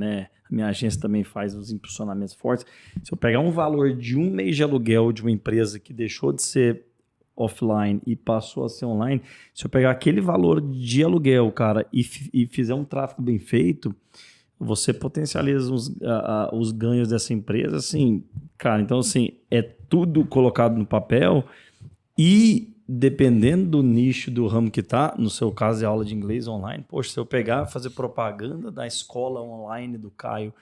minha agência também faz os impulsionamentos fortes. Se eu pegar um valor de 1 mês de aluguel de uma empresa que deixou de ser offline e passou a ser online, se eu pegar aquele valor de aluguel, cara, e fizer um tráfego bem feito, você potencializa os ganhos dessa empresa, assim, cara, então assim, é tudo colocado no papel e dependendo do nicho do ramo que tá, no seu caso é aula de inglês online, poxa, se eu pegar e fazer propaganda da escola online do Caio,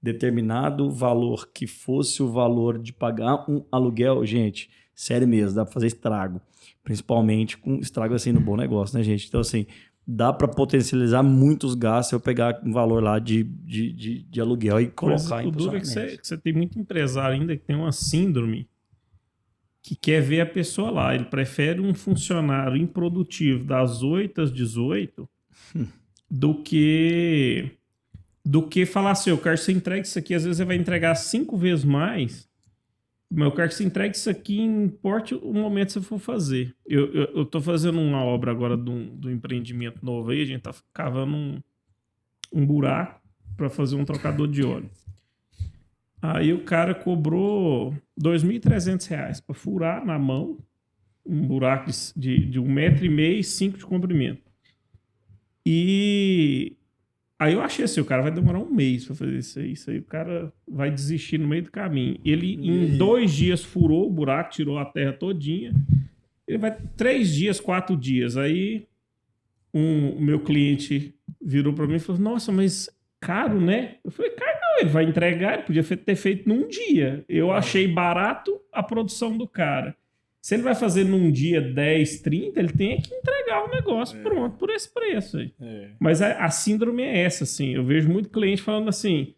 determinado valor que fosse o valor de pagar um aluguel, gente, sério mesmo, dá para fazer estrago, principalmente com estrago assim no bom negócio, né, gente? Então assim, dá para potencializar muitos gastos se eu pegar um valor lá de aluguel e colocar em
o duro é que
funcionamento.
você tem muito empresário ainda que tem uma síndrome que quer ver a pessoa lá. Ele prefere um funcionário improdutivo das 8 às 18 do que falar assim, eu quero que você entregue isso aqui. Às vezes você vai entregar 5 vezes mais, mas eu quero que você entregue isso aqui, importe o momento que você for fazer. Eu tô fazendo uma obra agora do empreendimento novo aí, a gente tá cavando um buraco para fazer um trocador de óleo. Aí o cara cobrou R$2.300 para furar na mão um buraco de 1,5 metro e 5 de comprimento. E aí eu achei assim, o cara vai demorar um mês para fazer isso aí o cara vai desistir no meio do caminho. Ele em 2 dias furou o buraco, tirou a terra todinha. Ele vai 3 dias, 4 dias. Aí o meu cliente virou para mim e falou, nossa, mas caro, né? Eu falei, cara, não, ele vai entregar, ele podia ter feito num dia. Eu achei barato a produção do cara. Se ele vai fazer num dia 10, 30, ele tem que entregar o negócio pronto por esse preço aí. Mas a síndrome é essa, assim. Eu vejo muito cliente falando assim,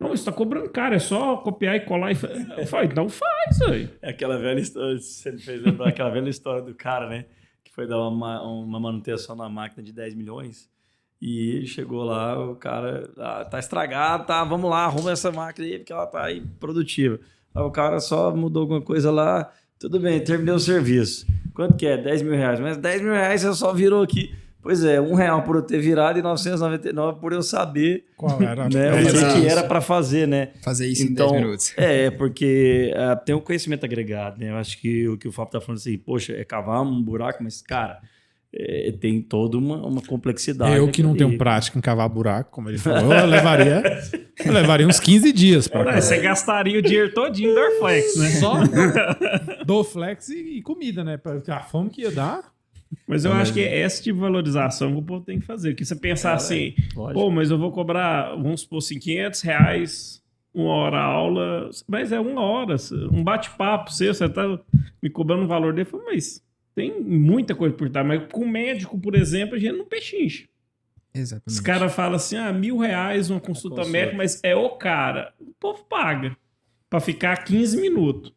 não, isso tá cobrando caro, é só copiar e colar. Eu falo, então faz aí.
É aquela velha história, você me fez lembrar aquela velha história do cara, né? Que foi dar uma manutenção na máquina de 10 milhões. E chegou lá, o cara, tá estragado, tá, vamos lá, arruma essa máquina aí, porque ela tá aí produtiva. Aí o cara só mudou alguma coisa lá, tudo bem, terminei o serviço. Quanto que é? 10 mil reais. Mas 10 mil reais você só virou aqui. Pois é, R$1 por eu ter virado e 999 por eu saber
Qual era?
né, o que era para fazer, né?
Fazer isso
então,
em 10 minutos.
Porque tem um conhecimento agregado, né? Eu acho que o que o Fábio tá falando assim, poxa, é cavar um buraco, mas, cara, tem toda uma complexidade.
Eu que não tenho prática em cavar buraco, como ele falou, eu levaria uns 15 dias para cavar.
Você gastaria o dinheiro todinho do Dorflex, né?
Só Dorflex e comida, né? A fome que ia dar.
Mas eu acho que é essa tipo de valorização que o povo tem que fazer. Que você pensar assim, pô, mas eu vou cobrar, vamos supor assim, R$500, 1 hora a aula, mas é 1 hora, um bate-papo seu, você tá me cobrando um valor dele, eu falo, mas tem muita coisa por trás. Mas com o médico, por exemplo, a gente não pechincha.
Exatamente.
Os caras falam assim, R$1.000 uma consulta médica, mas é o cara. O povo paga para ficar 15 minutos.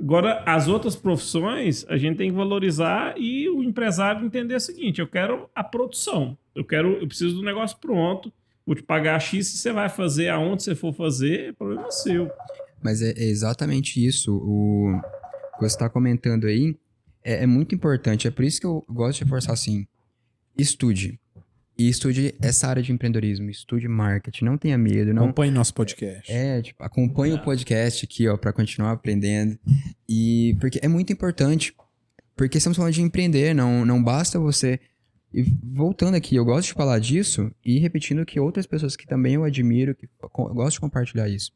Agora, as outras profissões, a gente tem que valorizar e o empresário entender o seguinte, eu quero a produção, eu preciso do negócio pronto, vou te pagar X, se você vai fazer aonde você for fazer, é problema seu.
Mas é exatamente isso, o que você está comentando aí é muito importante, é por isso que eu gosto de reforçar assim, estude. E estude essa área de empreendedorismo, estude marketing, não tenha medo. Não...
Acompanhe nosso podcast.
Acompanhe o podcast aqui, ó, para continuar aprendendo. E porque é muito importante, porque estamos falando de empreender, não basta você... E voltando aqui, eu gosto de falar disso e repetindo que outras pessoas que também eu admiro, que eu gosto de compartilhar isso.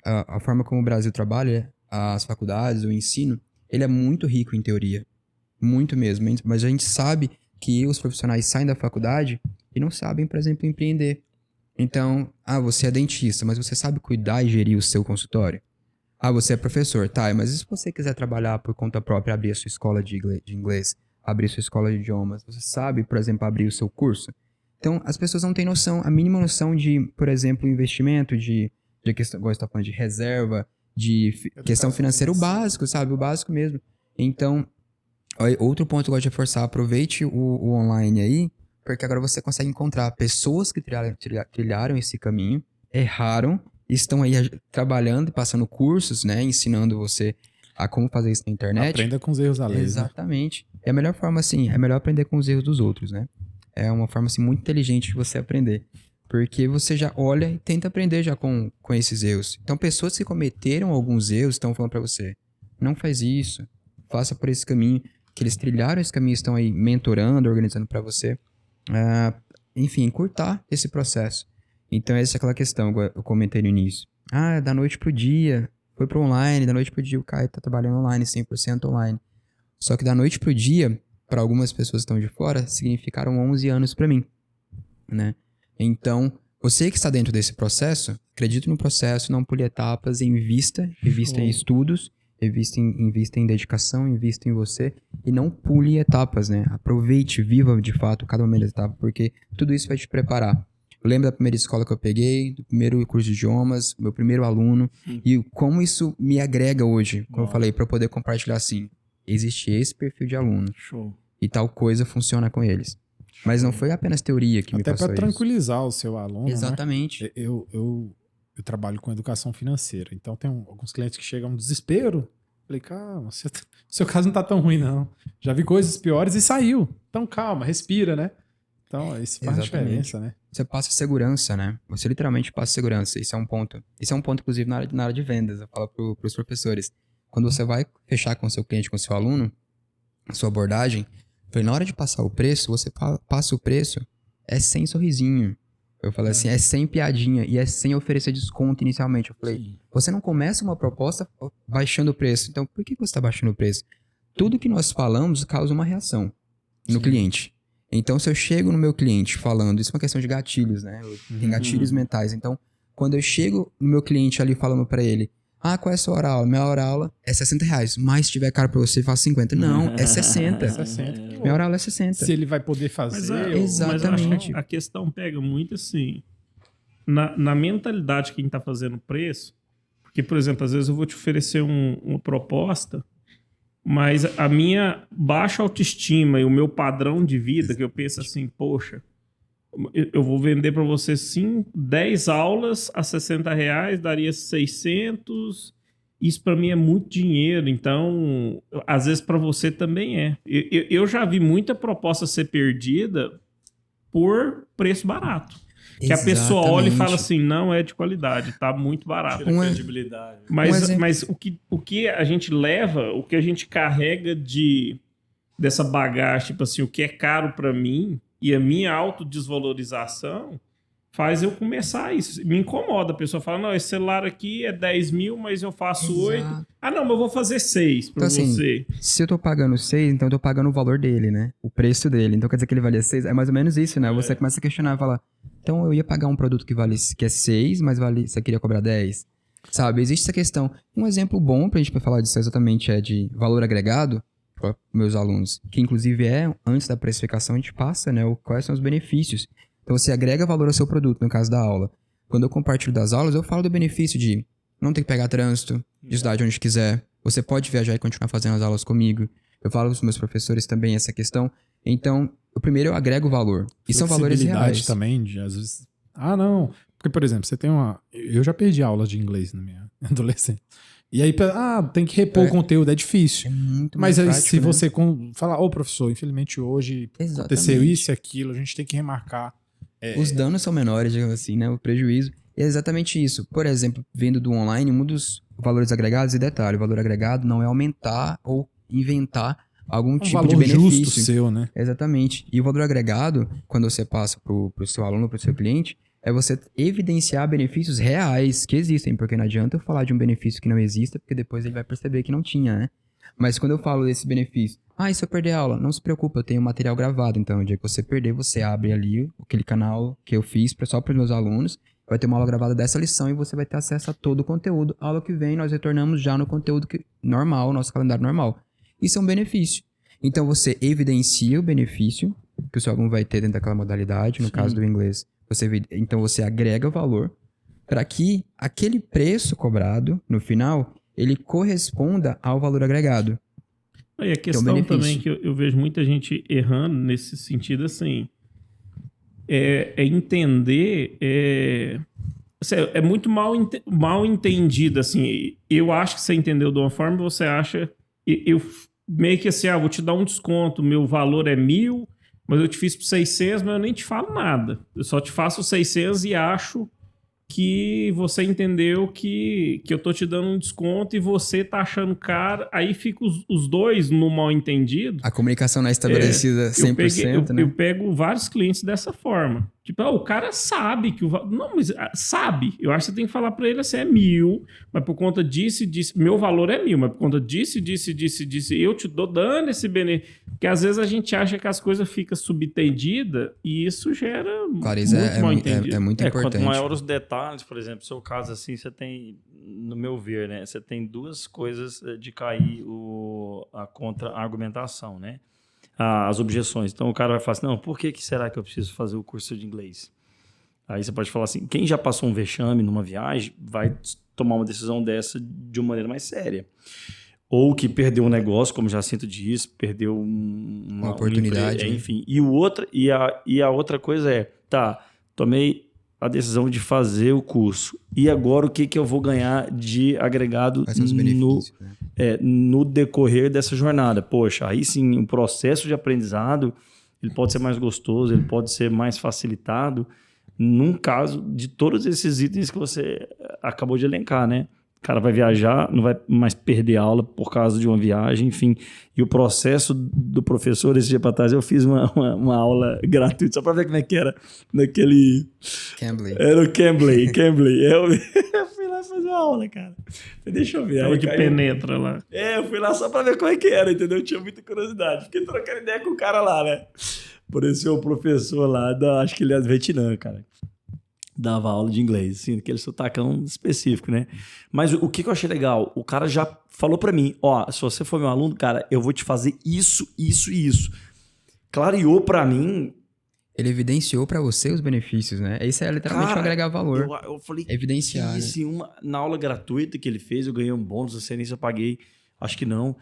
A forma como o Brasil trabalha, as faculdades, o ensino, ele é muito rico em teoria. Muito mesmo. Mas a gente sabe que os profissionais saem da faculdade e não sabem, por exemplo, empreender. Então, você é dentista, mas você sabe cuidar e gerir o seu consultório? Você é professor, tá, mas e se você quiser trabalhar por conta própria, abrir a sua escola de inglês, abrir sua escola de idiomas, você sabe, por exemplo, abrir o seu curso? Então, as pessoas não têm noção, a mínima noção de, por exemplo, investimento, de questão, igual você tá falando, de reserva, de questão financeira, o básico, sabe? O básico mesmo. Então, outro ponto que eu gosto de reforçar, aproveite o online aí, porque agora você consegue encontrar pessoas que trilharam esse caminho, erraram, estão aí trabalhando, passando cursos, né, ensinando você a como fazer isso na internet.
Aprenda com os erros alheios.
Exatamente. Né? É a melhor forma, assim, é melhor aprender com os erros dos outros, né? É uma forma, assim, muito inteligente de você aprender. Porque você já olha e tenta aprender já com esses erros. Então, pessoas que cometeram alguns erros estão falando pra você, não faz isso, faça por esse caminho. que eles trilharam esse caminho, estão aí mentorando, organizando para você. Enfim, encurtar esse processo. Então, essa é aquela questão que eu comentei no início. Da noite pro dia, foi pro online, da noite pro dia o Caio tá trabalhando online, 100% online. Só que da noite pro dia, para algumas pessoas que estão de fora, significaram 11 anos para mim, né? Então, você que está dentro desse processo, acredite no processo, não pule etapas, invista em estudos, invista em dedicação, invista em você e não pule etapas, né? Aproveite, viva de fato cada momento da etapa, porque tudo isso vai te preparar. Eu lembro da primeira escola que eu peguei, do primeiro curso de idiomas, meu primeiro aluno, e como isso me agrega hoje, como eu falei, para eu poder compartilhar assim, existe esse perfil de aluno.
Show.
E tal coisa funciona com eles. Mas não foi apenas teoria que me passou
Até para tranquilizar o seu aluno,
exatamente.
Né? Eu trabalho com educação financeira, então tem alguns clientes que chegam no desespero. Falei, calma, seu caso não tá tão ruim, não. Já vi coisas piores e saiu. Então calma, respira, né? Então isso faz a diferença, né?
Você passa segurança, né? Você literalmente passa segurança. Isso é um ponto. Isso é um ponto, inclusive, na área de vendas. Eu falo pros professores. Quando você vai fechar com o seu cliente, com o seu aluno, a sua abordagem, na hora de passar o preço, você passa o preço, é sem sorrisinho. Eu falei assim, é sem piadinha e é sem oferecer desconto inicialmente. Eu falei, você não começa uma proposta baixando o preço. Então, por que você está baixando o preço? Tudo que nós falamos causa uma reação no cliente. Então, se eu chego no meu cliente falando, isso é uma questão de gatilhos, né? Tem gatilhos mentais. Então, quando eu chego no meu cliente ali falando para ele, qual é a sua hora-aula? Minha hora-aula é R$60, mas se tiver caro pra você, faz 50. Não, é 60.
60.
Minha hora-aula é 60.
Se ele vai poder fazer...
Exatamente.
Mas eu acho que a questão pega muito assim, na mentalidade de quem tá fazendo preço, porque, por exemplo, às vezes eu vou te oferecer uma proposta, mas a minha baixa autoestima e o meu padrão de vida, que eu penso assim, poxa, eu vou vender para você, sim, 10 aulas a R$60, daria 600. Isso para mim é muito dinheiro. Então, às vezes para você também é. Eu já vi muita proposta ser perdida por preço barato. Que a pessoa olha e fala assim, não é de qualidade, tá muito barato.
Tira credibilidade.
Mas o que a gente leva, o que a gente carrega dessa bagagem, tipo assim, o que é caro para mim e a minha autodesvalorização faz eu começar isso. Me incomoda. A pessoa fala, não, esse celular aqui é 10 mil, mas eu faço 8. Não, mas eu vou fazer 6 pra
então,
você.
Assim, se eu tô pagando 6, então eu tô pagando o valor dele, né? O preço dele. Então quer dizer que ele vale 6? É mais ou menos isso, né? Você começa a questionar e falar, então eu ia pagar um produto que é 6, mas você queria cobrar 10? Sabe? Existe essa questão. Um exemplo bom pra gente falar disso exatamente é de valor agregado, para meus alunos, que inclusive antes da precificação a gente passa, né? Quais são os benefícios. Então você agrega valor ao seu produto, no caso da aula. Quando eu compartilho das aulas, eu falo do benefício de não ter que pegar trânsito, de estudar de onde quiser. Você pode viajar e continuar fazendo as aulas comigo. Eu falo para os meus professores também essa questão. Então, primeiro eu agrego valor. E são valores reais.
Também, às vezes... não. Porque, por exemplo, você tem eu já perdi aulas de inglês na minha adolescência. E aí, tem que repor o conteúdo, é difícil.
É muito
mais
mais
prático, se
né?
você falar, professor, infelizmente hoje aconteceu isso e aquilo, a gente tem que remarcar.
Os danos são menores, digamos assim, né? O prejuízo. É exatamente isso. Por exemplo, vendo do online, um dos valores agregados, e detalhe, o valor agregado não é aumentar ou inventar algum tipo de benefício.
Justo seu, né?
Exatamente. E o valor agregado, quando você passa pro seu aluno, pro seu cliente, é você evidenciar benefícios reais que existem, porque não adianta eu falar de um benefício que não exista, porque depois ele vai perceber que não tinha, né? Mas quando eu falo desse benefício, e se eu perder a aula? Não se preocupe, eu tenho material gravado, então no dia que você perder, você abre ali aquele canal que eu fiz só para os meus alunos, vai ter uma aula gravada dessa lição e você vai ter acesso a todo o conteúdo. A aula que vem, nós retornamos já no conteúdo normal, nosso calendário normal. Isso é um benefício. Então você evidencia o benefício que o seu aluno vai ter dentro daquela modalidade, no caso do inglês. Então você agrega valor para que aquele preço cobrado no final ele corresponda ao valor agregado.
E a questão também que eu vejo muita gente errando nesse sentido assim é entender é muito mal entendido assim. Eu acho que você entendeu de uma forma, você acha eu meio que assim, vou te dar um desconto, meu valor é 1.000, mas eu te fiz por 600, mas eu nem te falo nada. Eu só te faço 600 e acho que você entendeu que eu tô te dando um desconto e você tá achando caro. Aí fica os dois no mal entendido.
A comunicação não é estabelecida 100%, né?
Eu pego vários clientes dessa forma. Tipo, o cara sabe que o... Não, mas sabe. Eu acho que você tem que falar pra ele assim, é 1.000, mas por conta disso, meu valor é 1.000, mas por conta disso, eu te dou dando esse benefício. Porque às vezes a gente acha que as coisas ficam subentendidas e isso gera
Claro, isso
muito mal entendido.
é muito importante.
Quanto maior os detalhes, por exemplo, no seu caso assim, você tem, no meu ver, né? Você tem duas coisas de cair a contra-argumentação, né? As objeções. Então o cara vai falar assim, não, por que será que eu preciso fazer o curso de inglês? Aí você pode falar assim, quem já passou um vexame numa viagem vai tomar uma decisão dessa de uma maneira mais séria. Ou que perdeu um negócio, como Jacinto disse, perdeu uma
oportunidade.
Enfim. E a outra coisa é, tomei a decisão de fazer o curso. E agora o que eu vou ganhar de agregado
Quais são os benefícios, né?
no decorrer dessa jornada? Poxa, aí sim, o processo de aprendizado ele pode ser mais gostoso, ele pode ser mais facilitado num caso de todos esses itens que você acabou de elencar, né? O cara vai viajar, não vai mais perder aula por causa de uma viagem, enfim. E o processo do professor, esse dia para trás, eu fiz uma aula gratuita, só para ver como é que era naquele...
Cambly.
Era o Cambly. Eu fui lá fazer uma aula, cara. Deixa eu ver.
Tava
Aí
de
caiu...
penetra lá.
Eu fui lá só para ver como é que era, entendeu? Eu tinha muita curiosidade. Fiquei trocando ideia com o cara lá, né? Por esse o professor lá, acho que ele é do Vietnã, cara. Dava aula de inglês, assim, aquele sotacão específico, né? Mas o que eu achei legal, o cara já falou pra mim, se você for meu aluno, cara, eu vou te fazer isso, isso e isso. Clareou pra mim...
Ele evidenciou pra você os benefícios, né? Isso é literalmente agregar valor.
Eu falei,
evidenciar.
Na aula gratuita que ele fez, eu ganhei um bônus, não sei nem se eu paguei, acho que não.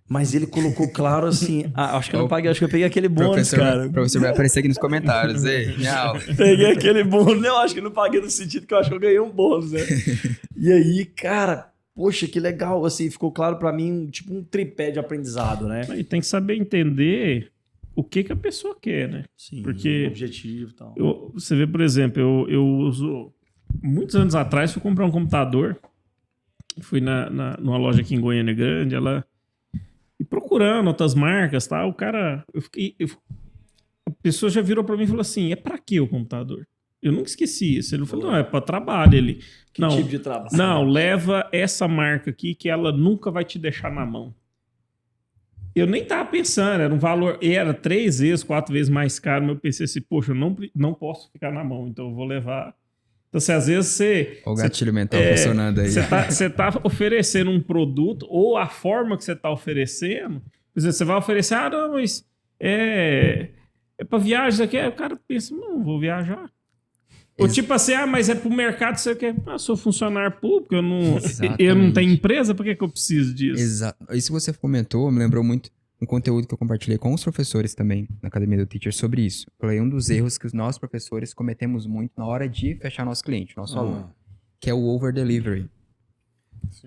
Mas ele colocou claro assim, acho que eu não paguei, acho que eu peguei aquele bônus, cara.
O professor vai aparecer aqui nos comentários. Ei, minha aula.
Peguei aquele bônus, não, acho que eu não paguei no sentido que eu acho que eu ganhei um bônus, né? E aí, cara, poxa, que legal, assim, ficou claro pra mim, tipo um tripé de aprendizado, né?
E tem que saber entender o que a pessoa quer, né?
Sim,
porque
objetivo e tal.
Você vê, por exemplo, eu uso... Muitos anos atrás, fui comprar um computador, fui numa loja aqui em Goiânia Grande, e procurando outras marcas, tá? O cara... a pessoa já virou pra mim e falou assim, é pra que o computador? Eu nunca esqueci isso. Ele falou, não, é pra trabalho. Ele,
que tipo de trabalho?
Não, leva essa marca aqui que ela nunca vai te deixar na mão. Eu nem tava pensando, era um valor... Era 3 vezes, 4 vezes mais caro, mas eu pensei assim, poxa, eu não posso ficar na mão, então eu vou levar... Então, assim, às vezes você...
O gatilho mental funcionando aí.
Você tá oferecendo um produto, ou a forma que você tá oferecendo, por exemplo, você vai oferecer, não, mas é pra viagem, isso aqui. Aí o cara pensa, não vou viajar. Ou tipo assim, mas é pro mercado, você quer... sou funcionário público, eu não tenho empresa, por que eu preciso disso?
Exato. Isso que você comentou me lembrou muito um conteúdo que eu compartilhei com os professores também, na Academia do Teacher, sobre isso. Foi um dos erros que os nossos professores cometemos muito na hora de fechar nosso cliente, nosso aluno, que é o over-delivery.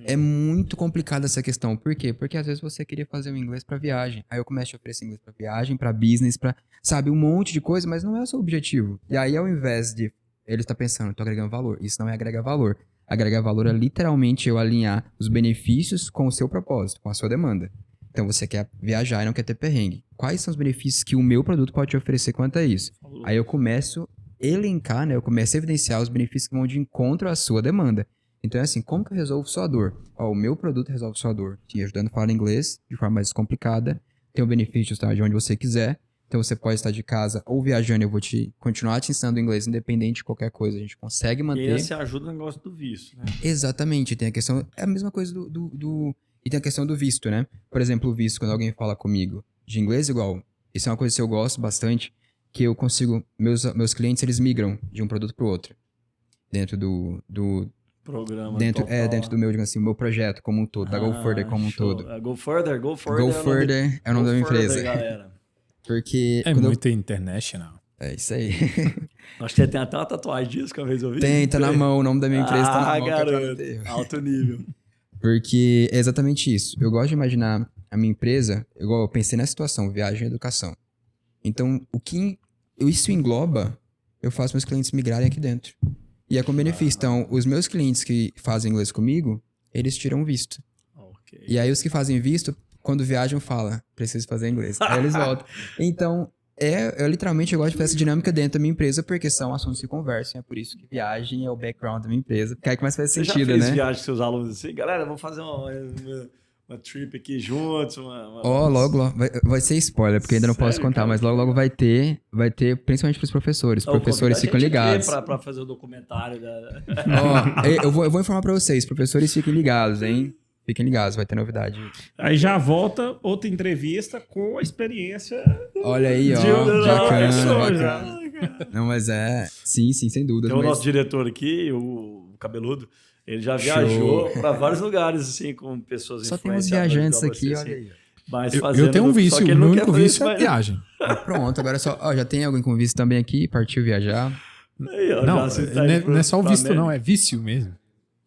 É muito complicada essa questão. Por quê? Porque às vezes você queria fazer o inglês para viagem. Aí eu começo a oferecer inglês para viagem, para business, para, sabe, um monte de coisa, mas não é o seu objetivo. E aí, ao invés de ele estar pensando, tô agregando valor. Isso não é agregar valor. Agregar valor é literalmente eu alinhar os benefícios com o seu propósito, com a sua demanda. Então você quer viajar e não quer ter perrengue. Quais são os benefícios que o meu produto pode te oferecer quanto a isso? Aí eu começo a elencar, né? Eu começo a evidenciar os benefícios que vão de encontro à sua demanda. Então é assim, como que eu resolvo sua dor? O meu produto resolve sua dor, te ajudando a falar inglês de forma mais descomplicada. Tem o benefício de estar de onde você quiser. Então você pode estar de casa ou viajando, eu vou continuar te ensinando inglês independente de qualquer coisa. A gente consegue manter.
E aí você ajuda no negócio do visto, né?
Exatamente. Tem a questão... É a mesma coisa E tem a questão do visto, né? Por exemplo, o visto, quando alguém fala comigo de inglês, igual... Isso é uma coisa que eu gosto bastante, que eu consigo... Meus clientes, eles migram de um produto para o outro. Dentro do
programa
dentro
total,
do meu, digamos assim, meu projeto como um todo, da Go Further como um todo.
Go Further.
Go Further é o nome da minha empresa.
Galera.
Porque...
muito international.
É isso aí.
Acho que tem até uma tatuagem disso que uma vez eu vi.
Tem, tá na mão, o nome da minha empresa tá na mão.
Garoto, alto nível.
Porque é exatamente isso. Eu gosto de imaginar a minha empresa, igual eu pensei nessa situação, viagem e educação. Então, o que isso engloba, eu faço meus clientes migrarem aqui dentro. E é com benefício. Então, os meus clientes que fazem inglês comigo, eles tiram visto.
Ok.
E aí os que fazem visto, quando viajam, falam, preciso fazer inglês. Aí eles voltam. Então, eu literalmente gosto de fazer essa dinâmica dentro da minha empresa, porque são assuntos que conversam. É por isso que viagem é o background da minha empresa. Que aí que mais faz
Você
sentido,
já fez
né?
viagem com seus alunos assim? Galera, vamos fazer uma trip aqui juntos.
Logo, vai ser spoiler, porque ainda não posso
Sério,
contar,
cara?
mas logo vai ter, principalmente pros professores. Os
Então,
professores
convida
ficam
a gente aqui
ligados.
pra fazer o documentário da...
Eu vou informar pra vocês, professores fiquem ligados, hein? Fiquem ligados, vai ter novidade.
Aí já volta outra entrevista com a experiência
Olha aí, ó, bacana. Não, mas sim, sem dúvida.
Tem o nosso diretor aqui, o Cabeludo, ele já viajou para vários lugares, assim, com pessoas
Só tem uns
influenciadoras
viajantes
igual
aqui,
você,
olha
assim.
aí.
Mas
Eu tenho um vício,
só que
o
ele
meu
não quer
único
fazer
vício
isso,
é viagem.
Pronto, agora já tem alguém com visto também aqui, partiu viajar.
Aí, ó,
Não,
já se tá indo
não é só o
pra
visto,
América.
não, é vício mesmo.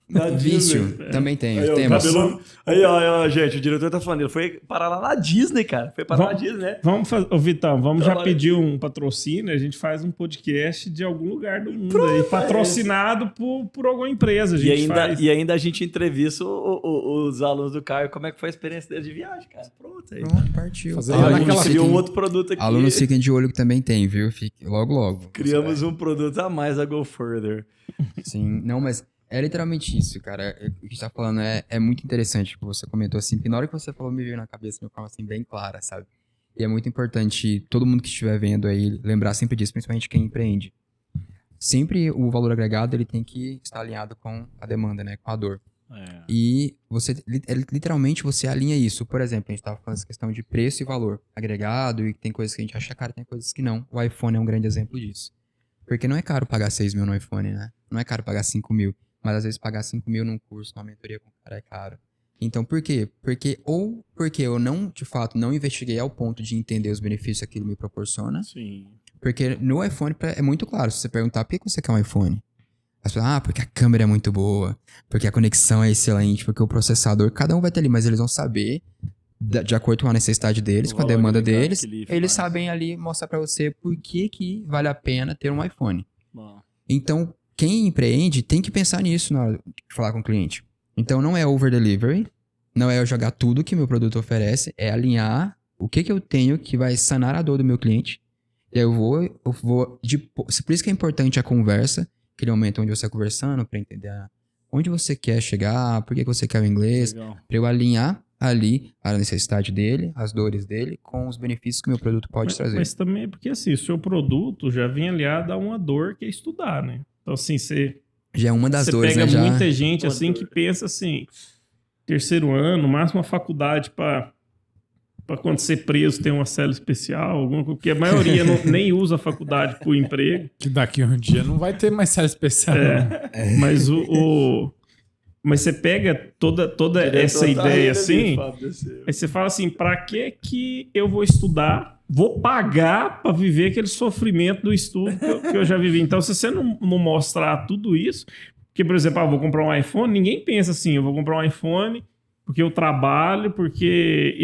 Na
Vício,
Disney.
também tem.
Aí, ó,
Temos.
Cabeludo. Aí, ó, gente, o diretor tá falando, ele foi parar lá na Disney, cara. Foi parar na Disney, né?
Vamos fazer, Vitão, vamos já
Trabalho.
pedir um patrocínio, a gente faz um podcast de algum lugar do mundo aí, patrocinado por alguma empresa, a gente faz.
E ainda a gente entrevista os alunos do Caio, como é que foi a experiência dele de viagem, cara. Pronto, aí.
Pronto, partiu.
Fazer
Aí,
lá
a gente
naquela-
criou um outro produto aqui.
Alunos fiquem de olho que também tem, viu? Logo.
Criamos um produto a mais a Go Further.
Sim, não, mas é literalmente isso, cara. O que a gente tá falando é muito interessante o que você comentou, assim, porque na hora que você falou, me veio na cabeça de uma forma, assim, bem clara, sabe? E é muito importante todo mundo que estiver vendo aí lembrar sempre disso, principalmente quem empreende. Sempre o valor agregado, ele tem que estar alinhado com a demanda, né? Com a dor. E literalmente você alinha isso. Por exemplo, a gente tava falando essa questão de preço e valor agregado, e tem coisas que a gente acha caro, tem coisas que não. O iPhone é um grande exemplo disso. Porque não é caro pagar 6 mil no iPhone, né? Não é caro pagar 5 mil. Mas às vezes pagar 5 mil num curso, numa mentoria com o cara é caro. Então por quê? Porque eu não, de fato, não investiguei ao ponto de entender os benefícios que aquilo me proporciona.
Sim.
Porque no iPhone é muito claro. Se você perguntar, por que você quer um iPhone? As pessoas, porque a câmera é muito boa, porque a conexão é excelente, porque o processador, cada um vai ter ali, mas eles vão saber, de acordo com a necessidade deles,
O
com a
valor
demanda
agregado
deles,
que ele
eles
faz.
sabem ali mostrar pra você por que vale a pena ter um iPhone.
Bom.
Então, quem empreende tem que pensar nisso na hora de falar com o cliente. Então, não é over delivery, não é eu jogar tudo que meu produto oferece, é alinhar o que eu tenho que vai sanar a dor do meu cliente. E aí eu vou por isso que é importante a conversa, aquele momento onde você está conversando para entender onde você quer chegar, por que você quer o inglês,
Legal.
para eu alinhar ali a necessidade dele, as dores dele, com os benefícios que o meu produto pode trazer.
Mas também é porque assim, o seu produto já vem aliado a uma dor que é estudar, né? Então assim, você
Já é uma das dores,
pega
né? Já...
muita gente
Uma
assim
dor.
que pensa assim, terceiro ano, máximo uma faculdade para quando ser preso ter uma cela especial, alguma coisa, porque a maioria nem usa a faculdade para o emprego.
Que daqui um dia não vai ter mais série especial. não.
Mas mas você pega toda essa ideia assim, aí você fala assim, para que eu vou estudar, vou pagar para viver aquele sofrimento do estudo que eu já vivi. Então, se você não mostrar tudo isso, porque, por exemplo, vou comprar um iPhone, ninguém pensa assim, eu vou comprar um iPhone porque eu trabalho, porque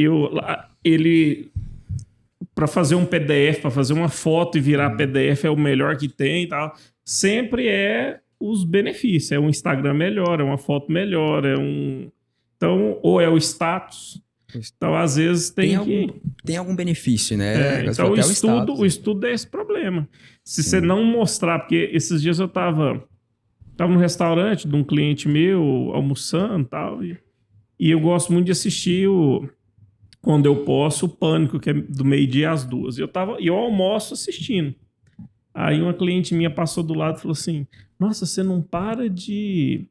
para fazer um PDF, para fazer uma foto e virar PDF é o melhor que tem e tal. Sempre é os benefícios. É um Instagram melhor, é uma foto melhor, então, ou é o status. Então, às vezes, tem
algum benefício, né?
Então, o estudo é esse problema. Se você não mostrar, porque esses dias eu tava num restaurante de um cliente meu, almoçando e tal, e eu gosto muito de assistir quando eu posso, o Pânico, que é do meio-dia às 2. Eu almoço assistindo. Aí uma cliente minha passou do lado e falou assim, nossa, você não para de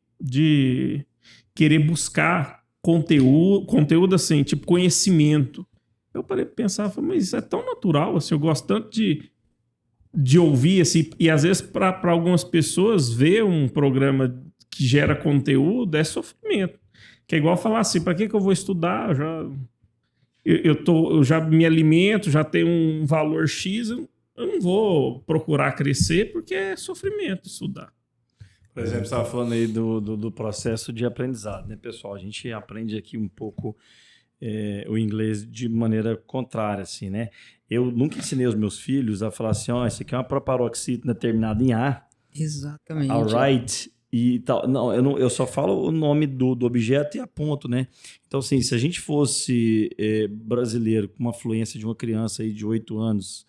querer buscar conteúdo assim, tipo conhecimento. Eu parei de pensar, falei, mas isso é tão natural, assim, eu gosto tanto de ouvir, assim, e às vezes para algumas pessoas ver um programa que gera conteúdo é sofrimento. Que é igual falar assim, para que eu vou estudar? Eu já me alimento, já tenho um valor X, eu não vou procurar crescer porque é sofrimento estudar.
Por exemplo, você estava falando aí do processo de aprendizado, né, pessoal? A gente aprende aqui um pouco o inglês de maneira contrária, assim, né? Eu nunca ensinei os meus filhos a falar assim, isso aqui é uma proparoxítona terminada em A,
Exatamente.
alright e tal. Não, eu só falo o nome do objeto e aponto, né? Então, assim, se a gente fosse brasileiro com uma fluência de uma criança aí de 8 anos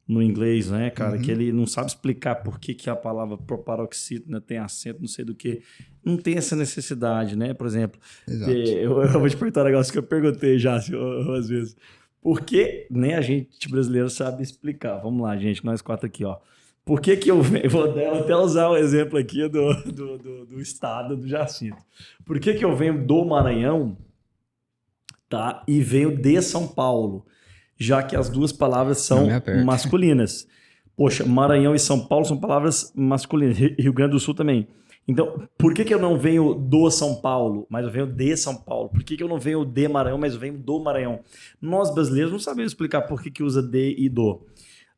no inglês, né, cara, que ele não sabe explicar por que a palavra proparoxítona tem acento, não sei do que, não tem essa necessidade, né? Por exemplo,
Exato.
eu vou te perguntar um negócio que eu perguntei já às vezes. Por que, né, a gente brasileiro sabe explicar? Vamos lá, gente, nós 4 aqui, ó. Por que eu venho... Eu vou até usar o exemplo aqui do estado do Jacinto. Por que eu venho do Maranhão, tá? E venho de São Paulo? Já que as duas palavras são masculinas. Poxa, Maranhão e São Paulo são palavras masculinas. Rio Grande do Sul também. Então, por que eu não venho do São Paulo, mas eu venho de São Paulo? Por que eu não venho de Maranhão, mas eu venho do Maranhão? Nós, brasileiros, não sabemos explicar por que usa de e do.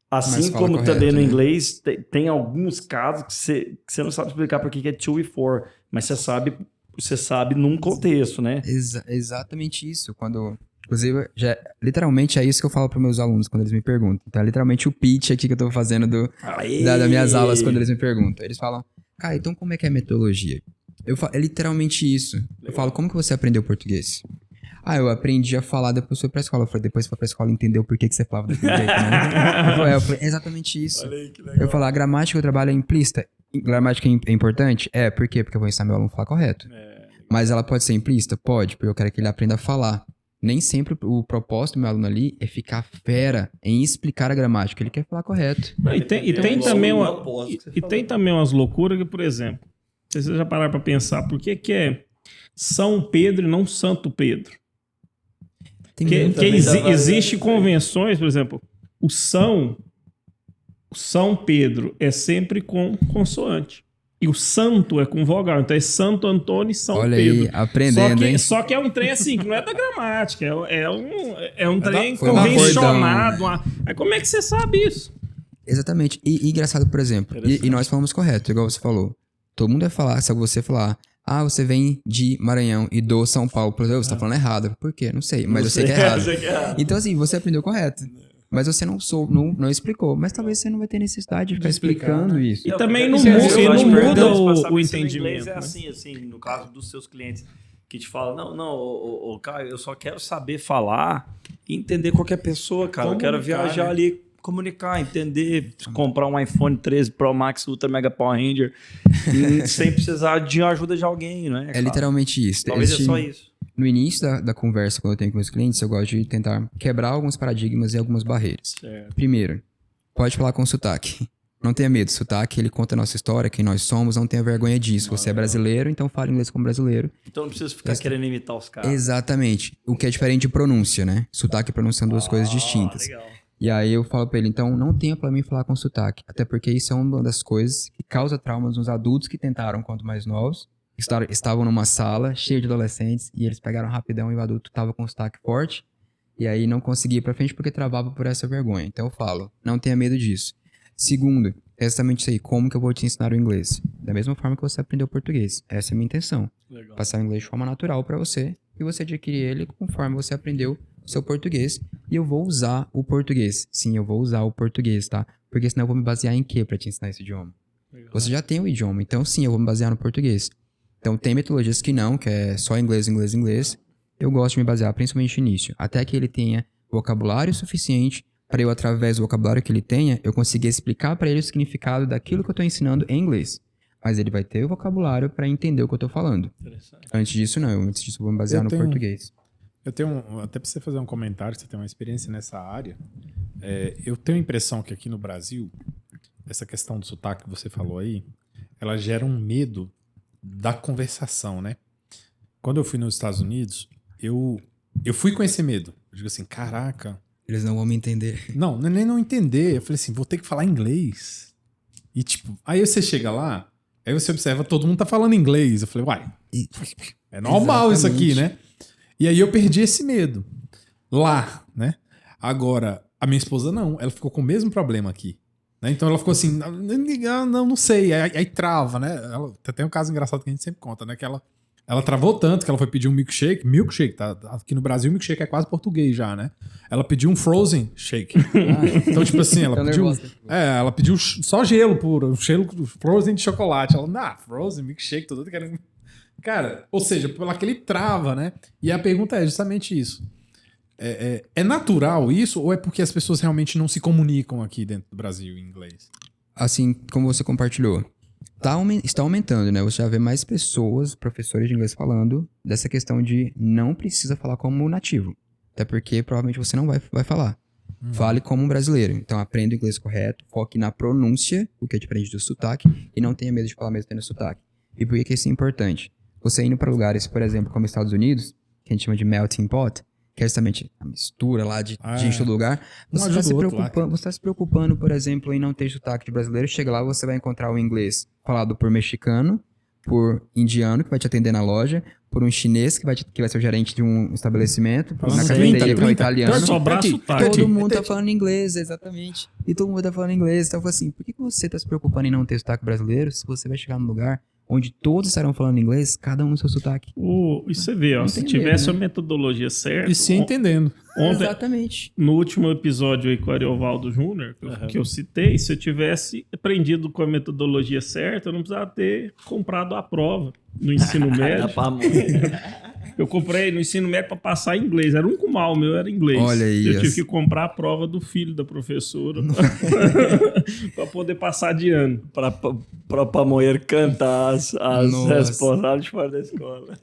Assim como correto, também no inglês, tem alguns casos que você não sabe explicar por que é to e for, mas você sabe num contexto, né?
Exatamente isso. Inclusive, literalmente é isso que eu falo para meus alunos quando eles me perguntam. Então, é literalmente o pitch aqui que eu tô fazendo das minhas aulas quando eles me perguntam. Eles falam, cara, então como é que é a metodologia? É literalmente isso. Legal. Eu falo, como que você aprendeu português? Eu aprendi a falar depois foi pra escola. Eu falei, depois foi pra escola e entendeu por que você falava daquele jeito, né? Eu falei, é exatamente isso. Eu falo, a gramática eu trabalho é implícita. Gramática é importante? Por quê? Porque eu vou ensinar meu aluno a falar correto. Mas ela pode ser implícita? Pode, porque eu quero que ele aprenda a falar. Nem sempre o propósito do meu aluno ali é ficar fera em explicar a gramática. Ele quer falar correto.
Tem também umas loucuras que, por exemplo, vocês já pararam pra pensar, por que é São Pedro e não Santo Pedro? Existem convenções, por exemplo, o São Pedro é sempre com consoante. E o santo é com vogal. Então é Santo Antônio e São Pedro. Olha aí,
aprendendo, hein?
Só que é um trem assim, que não é da gramática. É um trem convencionado. Aí como é que você sabe isso?
Exatamente. E engraçado, por exemplo, e nós falamos correto, igual você falou. Todo mundo vai falar, se você falar, você vem de Maranhão e do São Paulo, por exemplo, você tá falando errado. Por quê? Não sei, mas eu sei que é errado. Então assim, você aprendeu correto. Mas você não explicou. Mas talvez você não vai ter necessidade de ficar explicando isso.
E também não muda o entendimento.
Inglês é assim, no caso dos seus clientes que te falam, não, Caio, eu só quero saber falar e entender qualquer pessoa, cara. Eu quero viajar ali, comunicar, entender, comprar um iPhone 13 Pro Max Ultra Mega Power Ranger sem precisar de ajuda de alguém, né?
É literalmente isso.
Talvez é só isso.
No início da conversa, quando eu tenho com meus clientes, eu gosto de tentar quebrar alguns paradigmas e algumas barreiras. Certo. Primeiro, pode falar com sotaque. Não tenha medo. Sotaque, ele conta a nossa história, quem nós somos, não tenha vergonha disso. Você é brasileiro, então fala inglês como brasileiro.
Então não precisa ficar querendo imitar os caras.
Exatamente. O que é diferente de pronúncia, né? Sotaque e pronúncia são duas coisas distintas. Legal. E aí eu falo pra ele, então não tenha pra mim falar com sotaque. Até porque isso é uma das coisas que causa traumas nos adultos que tentaram quanto mais novos. Estavam numa sala cheia de adolescentes e eles pegaram rapidão e o adulto tava com sotaque forte e aí não conseguia ir pra frente porque travava por essa vergonha. Então eu falo, não tenha medo disso. Segundo, é exatamente isso aí, como que eu vou te ensinar o inglês? Da mesma forma que você aprendeu português. Essa é a minha intenção. Legal. Passar o inglês de forma natural pra você e você adquirir ele conforme você aprendeu o seu português. E eu vou usar o português. Sim, eu vou usar o português, tá? Porque senão eu vou me basear em quê pra te ensinar esse idioma? Legal. Você já tem o idioma, então sim, eu vou me basear no português. Então, tem metodologias que é só inglês. Eu gosto de me basear principalmente no início. Até que ele tenha vocabulário suficiente para eu, através do vocabulário que ele tenha, eu conseguir explicar para ele o significado daquilo que eu estou ensinando em inglês. Mas ele vai ter o vocabulário para entender o que eu estou falando. Antes disso, não. Antes disso, eu vou me basear no português.
Eu tenho, até para você fazer um comentário, você tem uma experiência nessa área. Eu tenho a impressão que aqui no Brasil, essa questão do sotaque que você falou aí, ela gera um medo da conversação, né? Quando eu fui nos Estados Unidos, eu fui com esse medo. Eu digo assim, caraca...
Eles não vão me entender.
Não, nem não entender. Eu falei assim, vou ter que falar inglês. E tipo, aí você chega lá, aí você observa, todo mundo tá falando inglês. Eu falei, uai, é normal isso aqui, né? E aí eu perdi esse medo. Lá, né? Agora, a minha esposa não. Ela ficou com o mesmo problema aqui. Né? Então ela ficou assim, não sei, aí trava, né? Tem um caso engraçado que a gente sempre conta, né? Que ela Ela travou tanto que ela foi pedir um milkshake. Milkshake, tá? Aqui no Brasil, milkshake é quase português já, né? Ela pediu um frozen shake. Então, tipo assim, ela
Tô
pediu.
nervosa.
Ela pediu só gelo puro, gelo frozen de chocolate. Ela, frozen, milkshake, tô todo querendo. Cara, ou seja, pelo aquele trava, né? E a pergunta é justamente isso. É natural isso ou é porque as pessoas realmente não se comunicam aqui dentro do Brasil em inglês?
Assim como você compartilhou, está aumentando, né? Você já vê mais pessoas, professores de inglês falando dessa questão de não precisa falar como nativo. Até porque provavelmente você não vai falar. Fale como um brasileiro. Então aprenda o inglês correto, foque na pronúncia, o que é diferente do sotaque, e não tenha medo de falar mesmo tendo sotaque. E por que isso é importante? Você indo para lugares, por exemplo, como Estados Unidos, que a gente chama de melting pot, que é justamente a mistura lá de gente do lugar. Você está se preocupando, por exemplo, em não ter sotaque de brasileiro. Chega lá, você vai encontrar o inglês falado por mexicano, por indiano, que vai te atender na loja, por um chinês, que vai ser o gerente de um estabelecimento, por na cafeteria, que é o italiano.
Sobrar sotaque.
Todo mundo tá falando inglês, exatamente. E todo mundo tá falando inglês. Então, assim, por que você tá se preocupando em não ter sotaque brasileiro se você vai chegar num lugar onde todos estarão falando inglês, cada um no seu sotaque?
E você vê, ó, se tivesse a metodologia certa...
E se entendendo.
Ontem,
Exatamente.
no último episódio aí com o Ariovaldo Júnior, que eu citei, se eu tivesse aprendido com a metodologia certa, eu não precisava ter comprado a prova no ensino médio. Eu comprei no ensino médio para passar em inglês. Era um mal meu, era inglês.
Olha aí.
Eu tive que comprar a prova do filho da professora para poder passar de ano.
Para Pamoeiro cantar as respostas de fora da escola.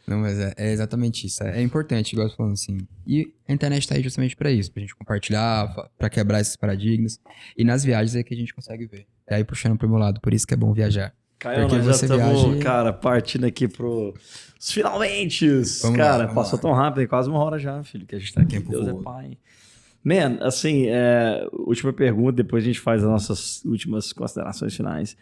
Não, mas é exatamente isso. É importante, igual eu tô falando assim. E a internet tá aí justamente pra isso, pra gente compartilhar, pra quebrar esses paradigmas. E nas viagens é que a gente consegue ver. E aí puxando pro meu lado, por isso que é bom viajar.
Caio,
porque
nós já
você
estamos,
viaja...
cara, partindo aqui pros finalmente.
Vamos lá.
Passou tão rápido, é quase 1 hora já, filho, que a gente tá aqui.
Tempo
Deus
voa.
é pai. Man, assim, última pergunta, depois a gente faz as nossas últimas considerações finais.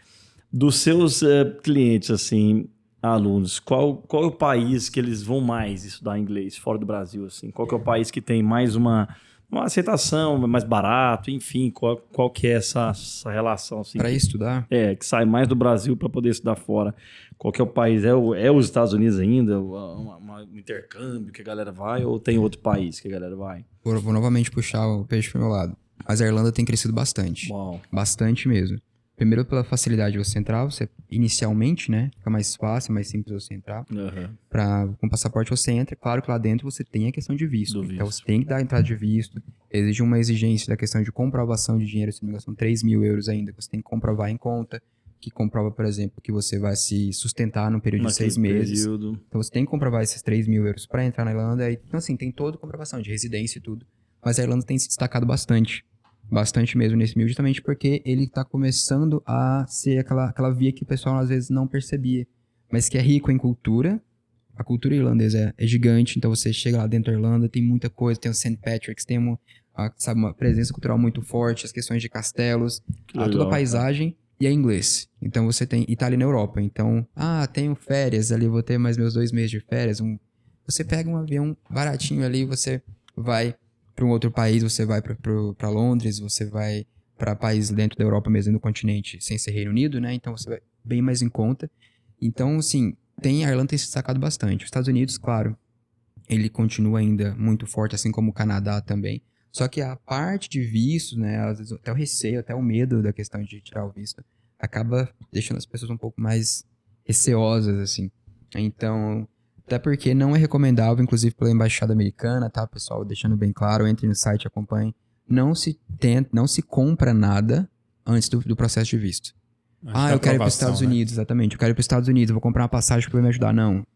Dos seus clientes, assim, alunos, qual é o país que eles vão mais estudar inglês fora do Brasil, assim? Qual que é o país que tem mais uma aceitação, mais barato, enfim, qual que é essa relação, assim?
Pra estudar?
Que sai mais do Brasil para poder estudar fora. Qual que é o país? É os Estados Unidos ainda? Um intercâmbio que a galera vai? Ou tem outro país que a galera vai?
Vou novamente puxar o peixe pro meu lado. Mas a Irlanda tem crescido bastante.
Uau.
Bastante mesmo. Primeiro pela facilidade de você entrar, você inicialmente, né? Fica mais fácil, mais simples você entrar.
Uhum.
Com passaporte você entra, claro que lá dentro você tem a questão de visto.
Do visto.
Então você tem que dar a entrada de visto. Exige uma exigência da questão de comprovação de dinheiro, se não me engano, são 3 mil euros ainda, que você tem que comprovar em conta. Que comprova, por exemplo, que você vai se sustentar num período de 6 meses.
Período.
Então você tem que comprovar esses 3 mil euros para entrar na Irlanda. Então, assim, tem toda a comprovação de residência e tudo. Mas a Irlanda tem se destacado bastante. Bastante mesmo nesse meio, justamente porque ele tá começando a ser aquela via que o pessoal às vezes não percebia. Mas que é rico em cultura. A cultura irlandesa é gigante, então você chega lá dentro da Irlanda, tem muita coisa. Tem o St. Patrick's, tem uma presença cultural muito forte, as questões de castelos, toda a paisagem. E é inglês. Então você tem Itália na Europa. Então, tenho férias ali, vou ter mais meus 2 meses de férias. Você pega um avião baratinho ali, você vai para um outro país, você vai para Londres, você vai para países dentro da Europa mesmo, no continente, sem ser Reino Unido, né? Então você vai bem mais em conta. Então, assim, a Irlanda tem se destacado bastante. Os Estados Unidos, claro, ele continua ainda muito forte, assim como o Canadá também. Só que a parte de visto, né, às vezes até o receio, até o medo da questão de tirar o visto, acaba deixando as pessoas um pouco mais receosas, assim. Então, até porque não é recomendável, inclusive pela Embaixada Americana, tá, pessoal? Deixando bem claro, entre no site, acompanhe. Não se compra nada antes do processo de visto. Eu quero ir para os Estados Unidos, exatamente. Eu quero ir para os Estados Unidos, eu vou comprar uma passagem que vai me ajudar. Não.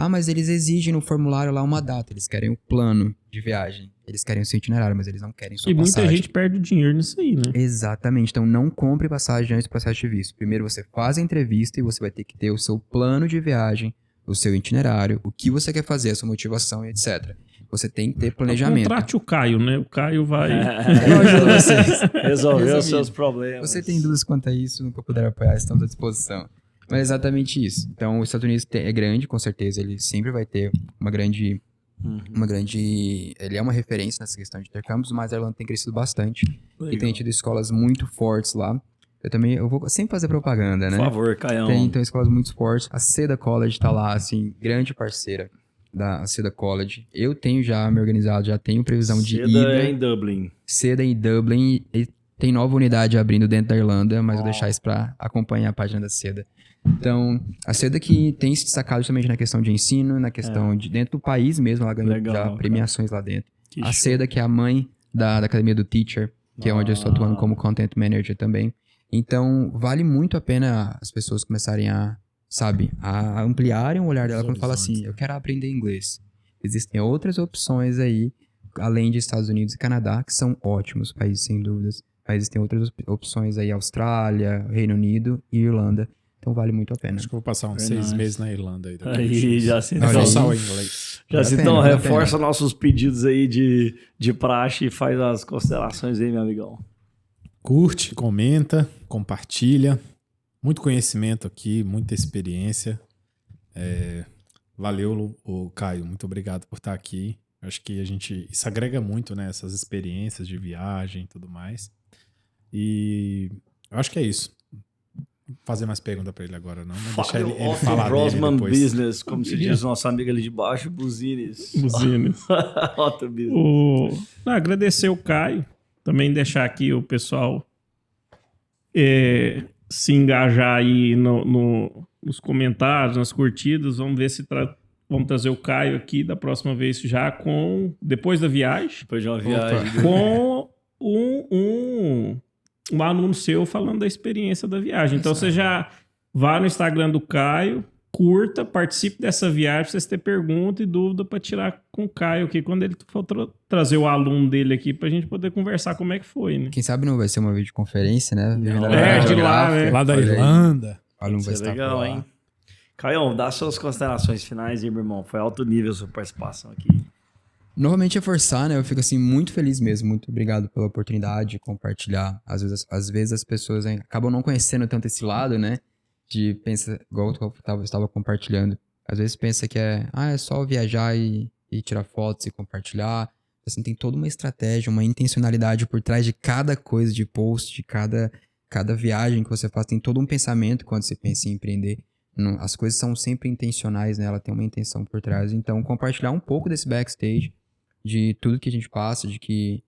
Mas eles exigem no formulário lá uma data. Eles querem o plano de viagem. Eles querem o seu itinerário, mas eles não querem sua passagem.
E muita gente perde dinheiro nisso aí, né?
Exatamente. Então, não compre passagem antes do processo de visto. Primeiro, você faz a entrevista e você vai ter que ter o seu plano de viagem, o seu itinerário, o que você quer fazer, a sua motivação, etc. Você tem que ter planejamento.
Contrate o Caio, né? O Caio vai...
Eu ajudo vocês.
Resolver os seus problemas.
Você tem dúvidas quanto a isso, nunca puder apoiar, estamos à disposição. Mas é exatamente isso. Então, os Estados Unidos é grande, com certeza. Ele sempre vai ter uma grande... Ele é uma referência nessa questão de intercâmbios, mas a Irlanda tem crescido bastante. Legal. E tem tido escolas muito fortes lá. eu vou sempre fazer propaganda, né?
Por favor, Caião.
Tem escolas muito fortes. A Seda College tá lá, assim, grande parceira da Seda College. Eu tenho já me organizado, já tenho previsão de
Seda
ida.
é em Dublin.
Seda em Dublin. E tem nova unidade abrindo dentro da Irlanda, mas vou deixar isso pra acompanhar a página da Seda. Então, a Seda que tem se destacado justamente na questão de ensino, na questão de dentro do país mesmo, ela ganhou
Legal,
já
cara.
premiações lá dentro.
Que
A
show.
Seda, que é a mãe da Academia do Teacher, que é onde eu estou atuando como Content Manager também. Então, vale muito a pena as pessoas começarem a ampliarem o olhar dela quando fala assim, eu quero aprender inglês. Existem outras opções aí, além de Estados Unidos e Canadá, que são ótimos países, sem dúvidas. Mas existem outras opções aí, Austrália, Reino Unido e Irlanda. Então, vale muito a pena.
Acho que eu vou passar uns
Very
6
nice.
meses na Irlanda aí.
Aí, já se
Olha aí.
Forçar o inglês.
Já
Vale
se
a
então
pena, vale a
reforça
pena.
nossos pedidos aí de praxe e faz as considerações aí, meu amigão.
Curte, comenta, compartilha. Muito conhecimento aqui, muita experiência. Valeu, o Caio. Muito obrigado por estar aqui. Acho que isso agrega muito, né? Essas experiências de viagem e tudo mais. E eu acho que é isso. Vou fazer mais pergunta pra ele agora, não. Mas deixar ele
Otto
falar dele
Brosman
depois.
Business, como se diz nosso amigo ali de baixo, Buzines.
Buzinas.
Otto Business.
Agradecer o Caio. Também deixar aqui o pessoal se engajar aí nos comentários, nas curtidas. Vamos ver se vamos trazer o Caio aqui da próxima vez já depois da viagem,
Depois de uma viagem.
com um aluno seu falando da experiência da viagem. Então você já vá no Instagram do Caio, curta, participe dessa viagem, pra vocês terem pergunta e dúvida para tirar com o Caio aqui, quando ele for trazer o aluno dele aqui pra gente poder conversar como é que foi, né?
Quem sabe não vai ser uma videoconferência, né?
Não,
de lá, né?
Lá da
Olha aí.
Irlanda.
O aluno vai
Isso é
estar
legal,
por lá.
hein? Caião, dá suas considerações finais aí, meu irmão. Foi alto nível a sua participação aqui.
Novamente reforçar, né? Eu fico assim muito feliz mesmo. Muito obrigado pela oportunidade de compartilhar. Às vezes as pessoas acabam não conhecendo tanto esse lado, né? De pensa, igual eu estava compartilhando. Às vezes pensa que é só viajar e tirar fotos e compartilhar. Assim, tem toda uma estratégia, uma intencionalidade por trás de cada coisa, de post, de cada viagem que você faz. Tem todo um pensamento quando você pensa em empreender. As coisas são sempre intencionais, né? Ela tem uma intenção por trás. Então, compartilhar um pouco desse backstage, de tudo que a gente passa, de que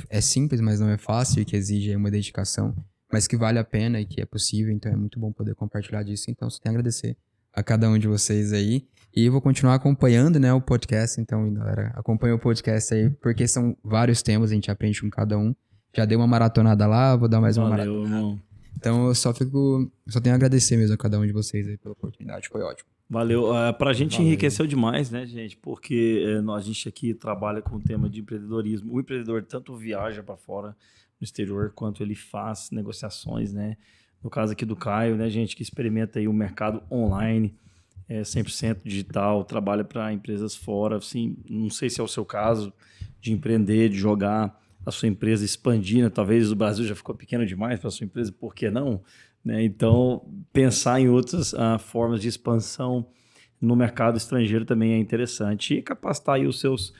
é simples, mas não é fácil, e que exige uma dedicação, mas que vale a pena e que é possível. Então, é muito bom poder compartilhar disso. Então, só tenho a agradecer a cada um de vocês aí. E eu vou continuar acompanhando, né, o podcast. Então, galera, acompanha o podcast aí, porque são vários temas, a gente aprende com cada um. Já dei uma maratonada lá, vou dar mais uma
Valeu,
maratonada.
irmão.
Então, eu só tenho a agradecer mesmo a cada um de vocês aí pela oportunidade, foi ótimo.
Valeu. Pra gente
Valeu.
enriqueceu demais, né, gente? Porque a gente aqui trabalha com o tema de empreendedorismo. O empreendedor tanto viaja para fora, no exterior, quanto ele faz negociações, né? No caso aqui do Caio, né, gente, que experimenta aí o mercado online, 100% digital, trabalha para empresas fora. Assim, não sei se é o seu caso de empreender, de jogar a sua empresa, expandir, né? Talvez o Brasil já ficou pequeno demais para a sua empresa, por que não? Né? Então, pensar em outras formas de expansão no mercado estrangeiro também é interessante. E capacitar aí os seus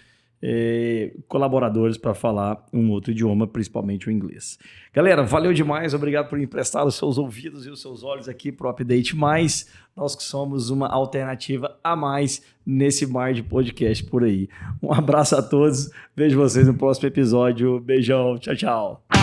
colaboradores para falar um outro idioma, principalmente o inglês. Galera, valeu demais. Obrigado por emprestar os seus ouvidos e os seus olhos aqui para o Update Mais. Nós que somos uma alternativa a mais nesse mar de podcast por aí. Um abraço a todos. Vejo vocês no próximo episódio. Beijão. Tchau, tchau.